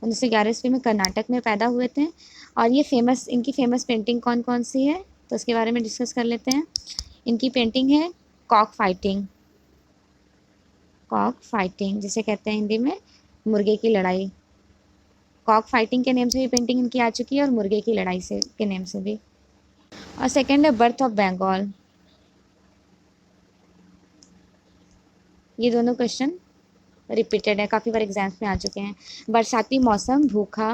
1911 ईस्वी में कर्नाटक में पैदा हुए थे। और ये इनकी फेमस पेंटिंग कौन कौन सी है, तो उसके बारे में डिस्कस कर लेते हैं। इनकी पेंटिंग है कॉक फाइटिंग, जिसे कहते हैं हिंदी में मुर्गे की लड़ाई। कॉक फाइटिंग के नेम से भी पेंटिंग इनकी आ चुकी है, और मुर्गे की लड़ाई से के नेम से भी। और सेकेंड है बर्थ ऑफ बंगाल। ये दोनों क्वेश्चन रिपीटेड है, काफ़ी बार एग्जाम्स में आ चुके हैं। बरसाती मौसम, भूखा,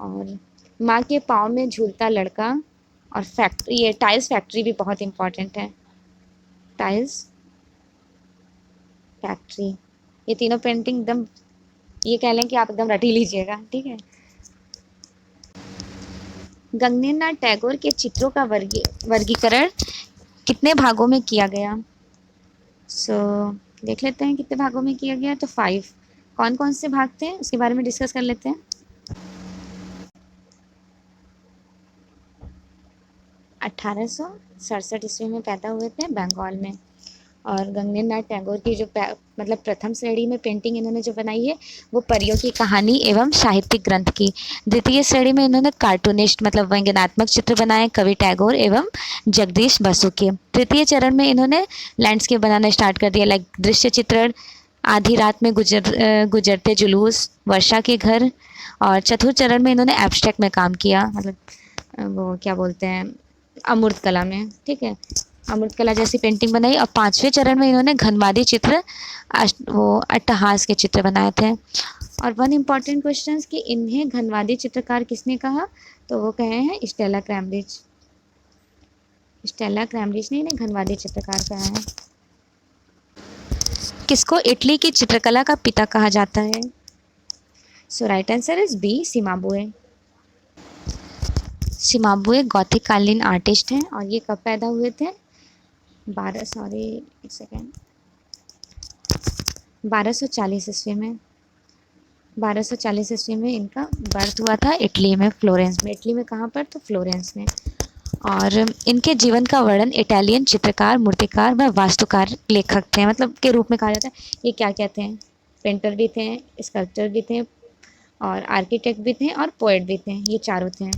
और माँ के पाँव में झूलता लड़का, और फैक्ट्री, ये टाइल्स फैक्ट्री भी बहुत इंपॉर्टेंट है, टाइल्स फैक्ट्री। ये तीनों पेंटिंग एकदम, ये कह लें कि आप एकदम रट ही लीजिएगा, ठीक है। गगनेन्द्रनाथ टैगोर के चित्रों का वर्गीकरण कितने भागों में किया गया? देख लेते हैं कितने भागों में किया गया। तो 5। कौन कौन से भाग थे उसके बारे में डिस्कस कर लेते हैं। 1867 ईस्वी में पैदा हुए थे बंगाल में। और गगनेन्द्रनाथ टैगोर की जो मतलब प्रथम श्रेणी में पेंटिंग इन्होंने जो बनाई है वो परियों की कहानी एवं साहित्यिक ग्रंथ की। द्वितीय श्रेणी में इन्होंने कार्टूनिस्ट मतलब व्यंग्यात्मक चित्र बनाए कवि टैगोर एवं जगदीश बसु के। तृतीय चरण में इन्होंने लैंडस्केप बनाना स्टार्ट कर दिया, लाइक दृश्य चित्रण, आधी रात में गुजरते जुलूस, वर्षा के घर। और चतुर्थ चरण में इन्होंने एब्स्ट्रैक्ट में काम किया, मतलब वो क्या बोलते हैं, अमूर्त कला में, ठीक है, अमृत कला जैसी पेंटिंग बनाई। और 5वें चरण में इन्होंने घनवादी चित्र, वो अट्टहास के चित्र बनाए थे। और वन इम्पॉर्टेंट क्वेश्चन कि इन्हें घनवादी चित्रकार किसने कहा, तो वो कहे हैं स्टेला क्रैमब्रिज। स्टेला क्रैमब्रिज ने इन्हें घनवादी चित्रकार कहा है। किसको इटली की चित्रकला का पिता कहा जाता है? Right answer is B, Cimabue. Cimabue gothic कालीन आर्टिस्ट हैं। और ये कब पैदा हुए थे? 1240 ईस्वी में। 1240 ईस्वी में इनका बर्थ हुआ था इटली में, फ्लोरेंस में। इटली में कहाँ पर? तो फ्लोरेंस में। और इनके जीवन का वर्णन इटालियन चित्रकार, मूर्तिकार व वास्तुकार लेखक थे, मतलब के रूप में कहा जाता है। ये क्या कहते हैं? पेंटर भी थे, स्कल्पचर भी थे, और आर्किटेक्ट भी थे, और पोएट भी थे, ये चारों थे।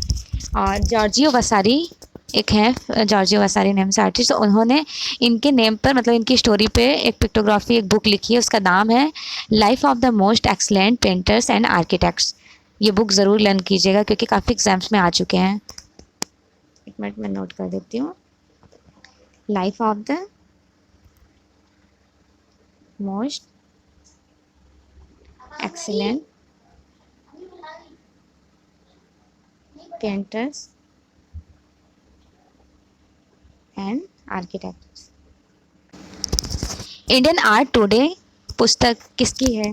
और जॉर्जियो वसारी एक है, जॉर्जियो वसारी नेम से आर्टिस्ट, तो उन्होंने इनके नेम पर मतलब इनकी स्टोरी पे एक पिक्टोग्राफी, एक बुक लिखी है, उसका नाम है life of the most excellent painters and architects. ये बुक ज़रूर लर्न कीजिएगा क्योंकि काफ़ी एग्जाम्स में आ चुके हैं। एक मिनट में नोट कर देती हूँ। Life of the most excellent painters and architects. Indian art today पुस्तक किसकी है?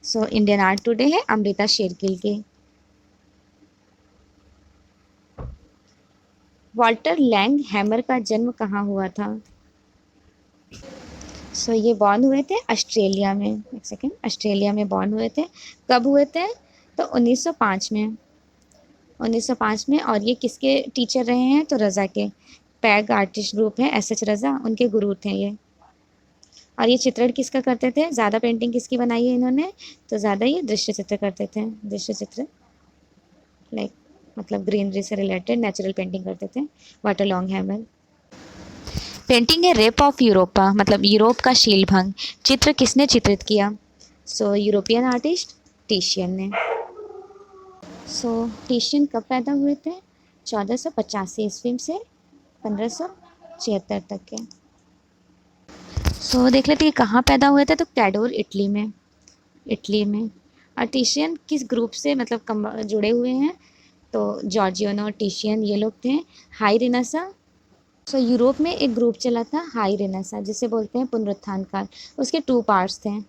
इंडियन आर्ट टुडे है अमृता शेरगिल की। वॉल्टर लैंग हैमर का जन्म कहाँ हुआ था? ये बॉर्न हुए थे ऑस्ट्रेलिया में। एक सेकेंड, ऑस्ट्रेलिया में बॉर्न हुए थे। कब हुए थे? तो 1905 में। 1905 में। और ये किसके टीचर रहे हैं? तो रज़ा के। पैग आर्टिस्ट ग्रुप है एस एच रज़ा, उनके गुरु थे ये। और ये चित्रण किसका करते थे? ज़्यादा पेंटिंग किसकी बनाई है इन्होंने? तो ज़्यादा ये दृश्य चित्र करते थे। दृश्य चित्र लाइक मतलब ग्रीनरी से रिलेटेड नेचुरल पेंटिंग करते थे। Water long hammer. पेंटिंग है रेप ऑफ यूरोपा, मतलब यूरोप का शीलभंग, चित्र किसने चित्रित किया? यूरोपियन आर्टिस्ट टिशियन ने। टिशियन कब पैदा हुए थे? 1485 ईस्वी से 1576 तक के। देख लेते हैं कहाँ पैदा हुए थे। तो कैडोर इटली में। इटली में। और टिशियन किस ग्रुप से मतलब जुड़े हुए हैं? तो जॉर्जियानो, टिशियन, ये लोग थे। High renaissance. यूरोप में एक ग्रुप चला था हाई रेनेसां, जिसे बोलते हैं पुनरुत्थान काल। उसके 2 पार्ट्स थे।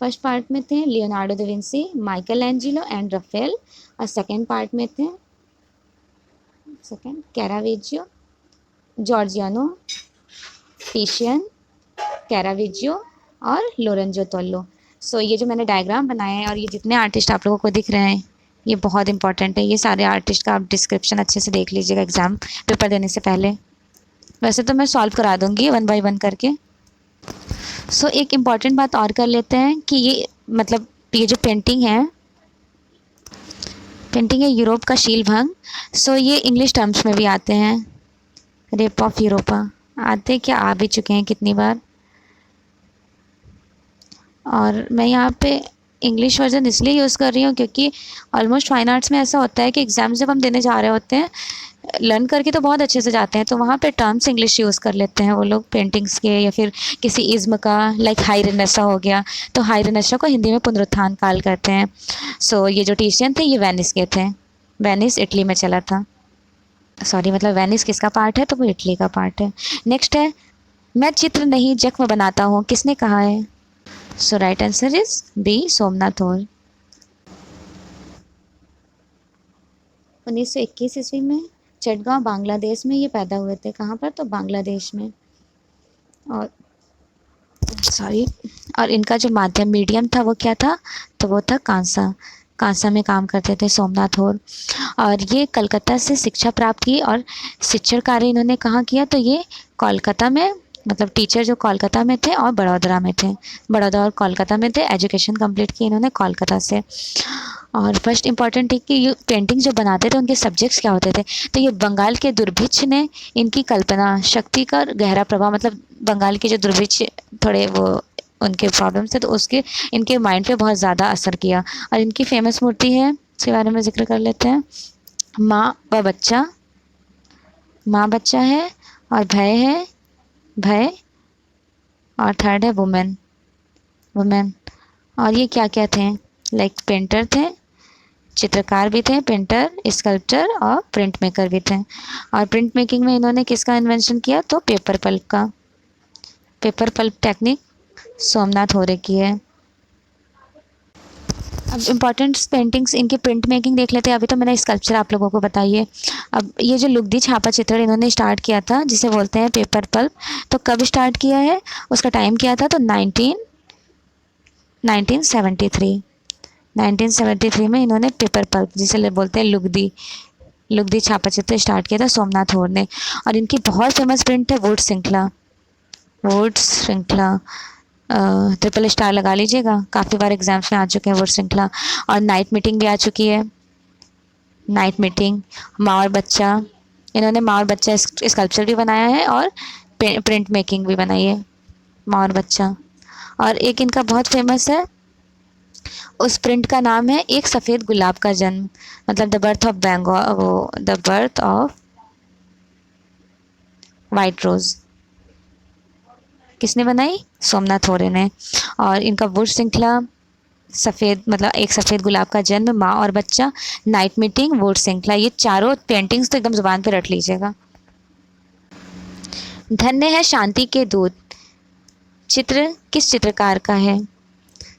फर्स्ट पार्ट में थे Leonardo da Vinci, Michelangelo and Raphael. और सेकेंड पार्ट में थे कैरावेजियो, जॉर्जियानो, टिशियन, कैरावेजियो और लोरेंजो तोल्लो। ये जो मैंने डायग्राम बनाया है और ये जितने आर्टिस्ट आप लोगों को दिख रहे हैं ये बहुत इंपॉर्टेंट है। ये सारे आर्टिस्ट का आप डिस्क्रिप्शन अच्छे से देख लीजिएगा एग्ज़ाम पेपर देने से पहले। वैसे तो मैं सॉल्व करा दूँगी 1 बाय 1 करके। एक इम्पॉर्टेंट बात और कर लेते हैं कि ये मतलब ये जो पेंटिंग है यूरोप का शीलभंग। ये इंग्लिश टर्म्स में भी आते हैं। रेप ऑफ यूरोपा आते क्या, आ भी चुके हैं कितनी बार। और मैं यहाँ पे इंग्लिश वर्जन इसलिए यूज़ कर रही हूँ क्योंकि ऑलमोस्ट फाइन आर्ट्स में ऐसा होता है कि एग्ज़ाम जब हम देने जा रहे होते हैं लर्न करके तो बहुत अच्छे से जाते हैं, तो वहाँ पे टर्म्स इंग्लिश यूज़ कर लेते हैं वो लोग पेंटिंग्स के, या फिर किसी इज़्म का, लाइक हाई रेनेसा हो गया, तो हाई रेनेसा को हिंदी में पुनरुत्थान काल कहते हैं। सो ये जो टीशियन थे ये वेनिस के थे, वेनिस इटली में चला था। सॉरी, मतलब वेनिस किसका पार्ट है, तो वो इटली का पार्ट है। नेक्स्ट है, मैं चित्र नहीं जख्म बनाता हूँ, किसने कहा है? So right answer is B, Somnath और। 1921 ईस्वी में चटगांव बांग्लादेश में ये पैदा हुए थे। कहाँ पर? तो बांग्लादेश में। और सॉरी, और इनका जो माध्यम मीडियम था वो क्या था? तो वो था कांसा। कांसा में काम करते थे सोमनाथ और ये कलकत्ता से शिक्षा प्राप्त की, और शिक्षण कार्य इन्होंने कहाँ किया? तो ये कोलकाता में, मतलब टीचर जो कोलकाता में थे और बड़ौदा में थे, बड़ौदा और कोलकाता में थे। एजुकेशन कंप्लीट की इन्होंने कोलकाता से। और फर्स्ट इंपॉर्टेंट है कि ये पेंटिंग जो बनाते थे उनके सब्जेक्ट्स क्या होते थे? तो ये बंगाल के दुर्भिक्ष ने इनकी कल्पना शक्ति का गहरा प्रभाव, मतलब बंगाल के जो दुर्भिक्ष थोड़े वो उनके प्रॉब्लम्स थे, तो उसके इनके माइंड पे बहुत ज़्यादा असर किया। और इनकी फेमस मूर्ति है, इसके बारे में जिक्र कर लेते हैं। माँ व बच्चा, माँ बच्चा है, और भय है, भय, और थर्ड है वुमेन, वुमेन। और ये क्या क्या थे? लाइक पेंटर थे, चित्रकार भी थे, पेंटर, स्कल्पचर और प्रिंट मेकर भी थे। और प्रिंट मेकिंग में इन्होंने किसका इन्वेंशन किया? तो पेपर पल्प का। पेपर पल्प टेक्निक सोमनाथ होरे की है। अब इम्पॉर्टेंट पेंटिंग्स इनकी प्रिंट मेकिंग देख लेते हैं। अभी तो मैंने स्कल्पचर आप लोगों को बताइए। अब ये जो लुगदी छापा चित्रण इन्होंने स्टार्ट किया था, जिसे बोलते हैं पेपर पल्प, तो कब स्टार्ट किया है? उसका टाइम किया था तो 1973 में इन्होंने पेपर पल्प, जिसे बोलते हैं लुगदी, लुगदी छापा चित्र स्टार्ट किया था सोमनाथ होर ने। और इनकी बहुत फेमस प्रिंट है वुड श्रृंखला, वुड श्रृंखला। ट्रिपल स्टार लगा लीजिएगा, काफ़ी बार एग्जाम्स में आ चुके हैं वुड श्रृंखला। और नाइट मीटिंग भी आ चुकी है, नाइट मीटिंग। माँ और बच्चा, इन्होंने माँ और बच्चा स्कल्पचर भी बनाया है और प्रिंट मेकिंग भी बनाई है, माँ और बच्चा। और एक इनका बहुत फेमस है, उस प्रिंट का नाम है एक सफ़ेद गुलाब का जन्म, मतलब द बर्थ ऑफ बंगाल, वो द बर्थ ऑफ वाइट रोज़। किसने बनाई? सोमनाथ होरे ने। और इनका वुड श्रृंखला, सफ़ेद, मतलब एक सफ़ेद गुलाब का जन्म, माँ और बच्चा, नाइट मीटिंग, वुड श्रृंखला, ये चारों पेंटिंग्स तो एकदम ज़ुबान पे रट लीजिएगा। धन्य है शांति के दूत चित्र किस चित्रकार का है?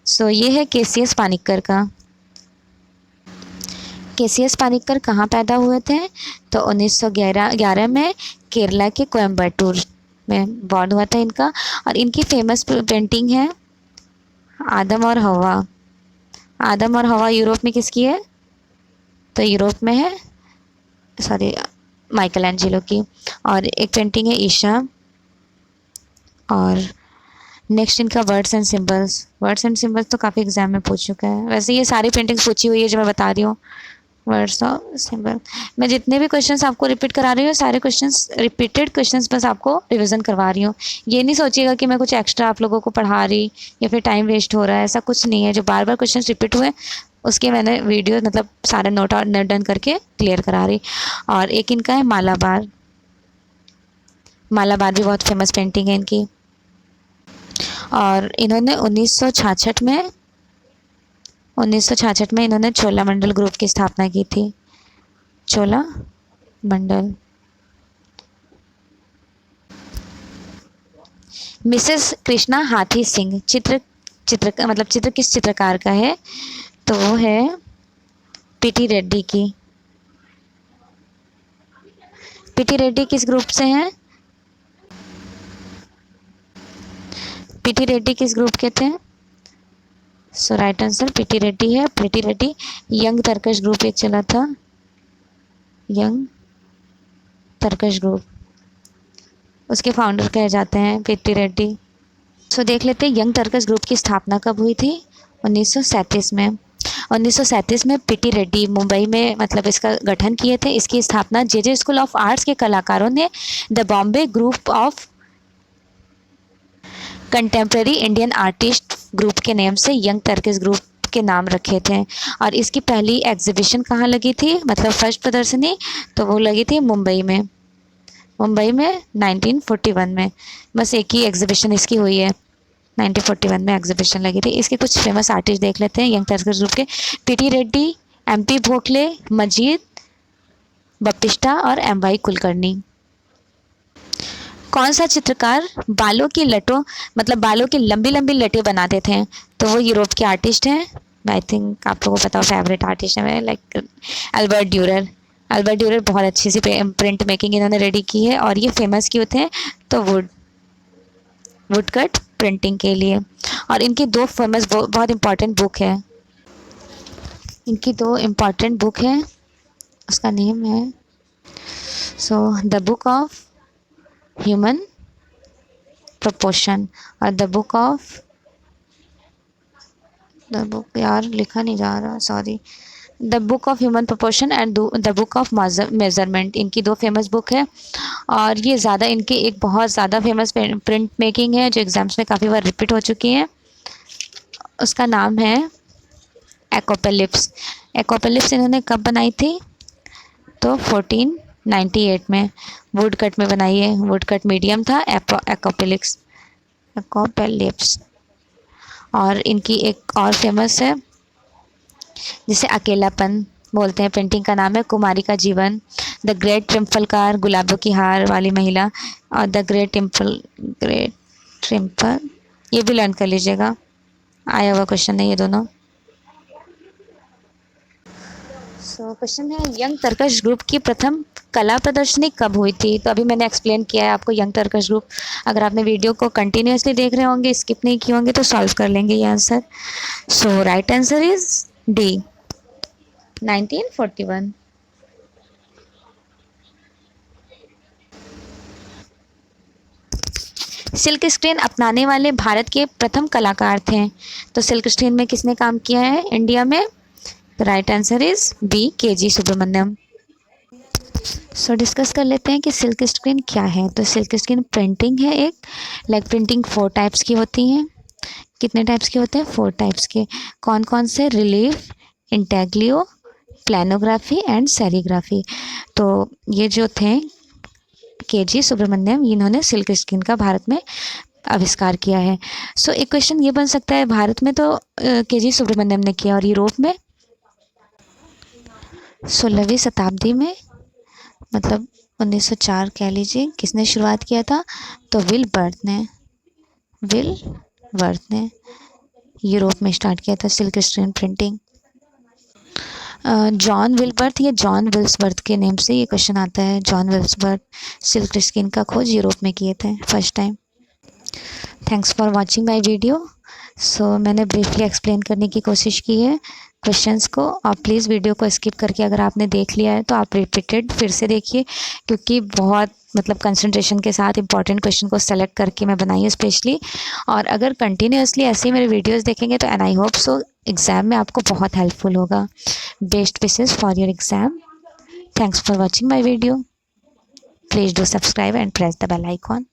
सो ये है केसीएस पानिक्कर का। केसीएस पानिक्कर कहाँ पैदा हुए थे? तो 1911 में केरला के कोयम्बटूर में बॉर्न हुआ था इनका। और इनकी फेमस पेंटिंग है आदम और हवा। आदम और हवा यूरोप में किसकी है? तो यूरोप में है, सॉरी, माइकल एंजेलो की। और एक पेंटिंग है ईशा। और नेक्स्ट इनका words and symbols. Words and symbols तो काफ़ी एग्जाम में पूछ चुका है, वैसे ये सारी पेंटिंग्स पूछी हुई है जो मैं बता रही हूँ। वर्ड्स और सिंबल, मैं जितने भी क्वेश्चंस आपको रिपीट करा रही हूँ, सारे क्वेश्चंस रिपीटेड क्वेश्चंस बस आपको रिवीजन करवा रही हूँ। ये नहीं सोचिएगा कि मैं कुछ एक्स्ट्रा आप लोगों को पढ़ा रही या फिर टाइम वेस्ट हो रहा है, ऐसा कुछ नहीं है। जो बार बार क्वेश्चंस रिपीट हुए उसके मैंने वीडियो, मतलब सारे नोट डन करके क्लियर करा रही। और एक इनका है मालाबार। मालाबार भी बहुत फेमस पेंटिंग है इनकी। और इन्होंने 1966 में इन्होंने चोला मंडल ग्रुप की स्थापना की थी, चोला मंडल। मिसेस कृष्णा हाथी सिंह चित्र किस चित्रकार का है? तो वो है पीटी रेड्डी की। पीटी रेड्डी किस ग्रुप से हैं? पीटी रेड्डी किस ग्रुप के थे? सो राइट आंसर पीटी रेड्डी है। पीटी रेड्डी यंग तरकश ग्रुप एक चला था, यंग तरकश ग्रुप, उसके फाउंडर कहे जाते हैं पीटी रेड्डी। सो देख लेते हैं यंग तरकश ग्रुप की स्थापना कब हुई थी? 1937 में। 1937 में पीटी रेड्डी मुंबई में, मतलब इसका गठन किए थे। इसकी स्थापना जे स्कूल ऑफ आर्ट्स के कलाकारों ने the Bombay group of contemporary Indian artist group के नेम से यंग टर्किश ग्रुप के नाम रखे थे। और इसकी पहली एग्जीबिशन कहाँ लगी थी, मतलब फर्स्ट प्रदर्शनी, तो वो लगी थी मुंबई में 1941 में। बस एक ही एग्जीबिशन इसकी हुई है, 1941 में एग्जीबिशन लगी थी। इसके कुछ फेमस आर्टिस्ट देख लेते हैं यंग टर्कर्स ग्रुप के। पीटी रेड्डी, एमपी भोसले, मजीद बप्पिस्टा और एमवाई कुलकर्णी। कौन सा चित्रकार बालों की लटों, मतलब बालों की लंबी लंबी लटें बनाते थे, तो वो यूरोप के आर्टिस्ट हैं। आई थिंक आप लोगों को पता हो, फेवरेट आर्टिस्ट है मेरे, like Albert Durer. Albert Durer बहुत अच्छी सी प्रिंट मेकिंग इन्होंने रेडी की है, और ये फेमस क्यों थे, तो वुडकट प्रिंटिंग के लिए। और इनकी दो फेमस बहुत इंपॉर्टेंट बुक है, इनकी दो इम्पॉर्टेंट बुक है, उसका नेम है the book of human proportion और द बुक यार लिखा नहीं जा रहा, sorry, the book of human proportion and the book of measurement. इनकी दो फेमस बुक है, और ये ज़्यादा इनकी एक बहुत ज़्यादा फेमस प्रिंट मेकिंग है जो एग्जाम्स में काफ़ी बार रिपीट हो चुकी है। उसका नाम है एकोपेलिप्स। एकोपेलिप्स इन्होंने कब बनाई थी, तो 1498 में वुडकट में बनाई है। वुडकट मीडियम था, एकोपेलिप्स। और इनकी एक और फेमस है जिसे अकेलापन बोलते हैं, पेंटिंग का नाम है कुमारी का जीवन। द ग्रेट ट्रिम्पल कार, गुलाबों की हार वाली महिला, और द ग्रेट ट्रिम्पल, ये भी लर्न कर लीजिएगा, आया हुआ क्वेश्चन है ये दोनों। क्वेश्चन है यंग टर्कश ग्रुप की प्रथम कला प्रदर्शनी कब हुई थी, तो अभी मैंने एक्सप्लेन किया है आपको यंग टर्कश ग्रुप। अगर आपने वीडियो को कंटिन्यूसली देख रहे होंगे, स्किप नहीं किए होंगे, तो सॉल्व कर लेंगे ये answer. Right answer is D, 1941। Silk screen अपनाने वाले भारत के प्रथम कलाकार थे, तो सिल्क स्क्रीन में किसने काम किया है इंडिया में, right answer is B, KG Subramanyan. Discuss कर लेते हैं कि सिल्क स्क्रीन क्या है। तो सिल्क स्क्रीन प्रिंटिंग है एक, लाइक प्रिंटिंग 4 टाइप्स की होती हैं। कितने टाइप्स के होते हैं, 4 टाइप्स के। कौन कौन से, रिलीफ, इंटेग्लियो, प्लानोग्राफी एंड सेरीग्राफी। तो ये जो थे केजी सुब्रमण्यम, इन्होंने सिल्क स्क्रीन का भारत में आविष्कार किया है। एक क्वेश्चन ये बन सकता है, भारत में तो केजी सुब्रमण्यम ने किया, और यूरोप में 16वीं शताब्दी में, मतलब 1904 कह लीजिए, किसने शुरुआत किया था, तो विल वर्थ ने यूरोप में स्टार्ट किया था सिल्क स्क्रीन प्रिंटिंग। जॉन विल्बर्थ या जॉन विल्सवर्थ के नेम से ये क्वेश्चन आता है। जॉन विल्सवर्थ सिल्क स्क्रीन का खोज यूरोप में किए थे first time. Thanks for watching my video. मैंने ब्रीफली एक्सप्लेन करने की कोशिश की है क्वेश्चंस को। आप प्लीज़ वीडियो को स्किप करके अगर आपने देख लिया है तो आप रिपीटेड फिर से देखिए, क्योंकि बहुत मतलब कंसंट्रेशन के साथ इंपॉर्टेंट क्वेश्चन को सेलेक्ट करके मैं बनाई है स्पेशली। और अगर कंटिन्यूसली ऐसे ही मेरे वीडियोस देखेंगे तो, and I hope so, exam में आपको बहुत हेल्पफुल होगा। Best wishes for your exam. Thanks for watching my video. Please do subscribe and press the bell icon.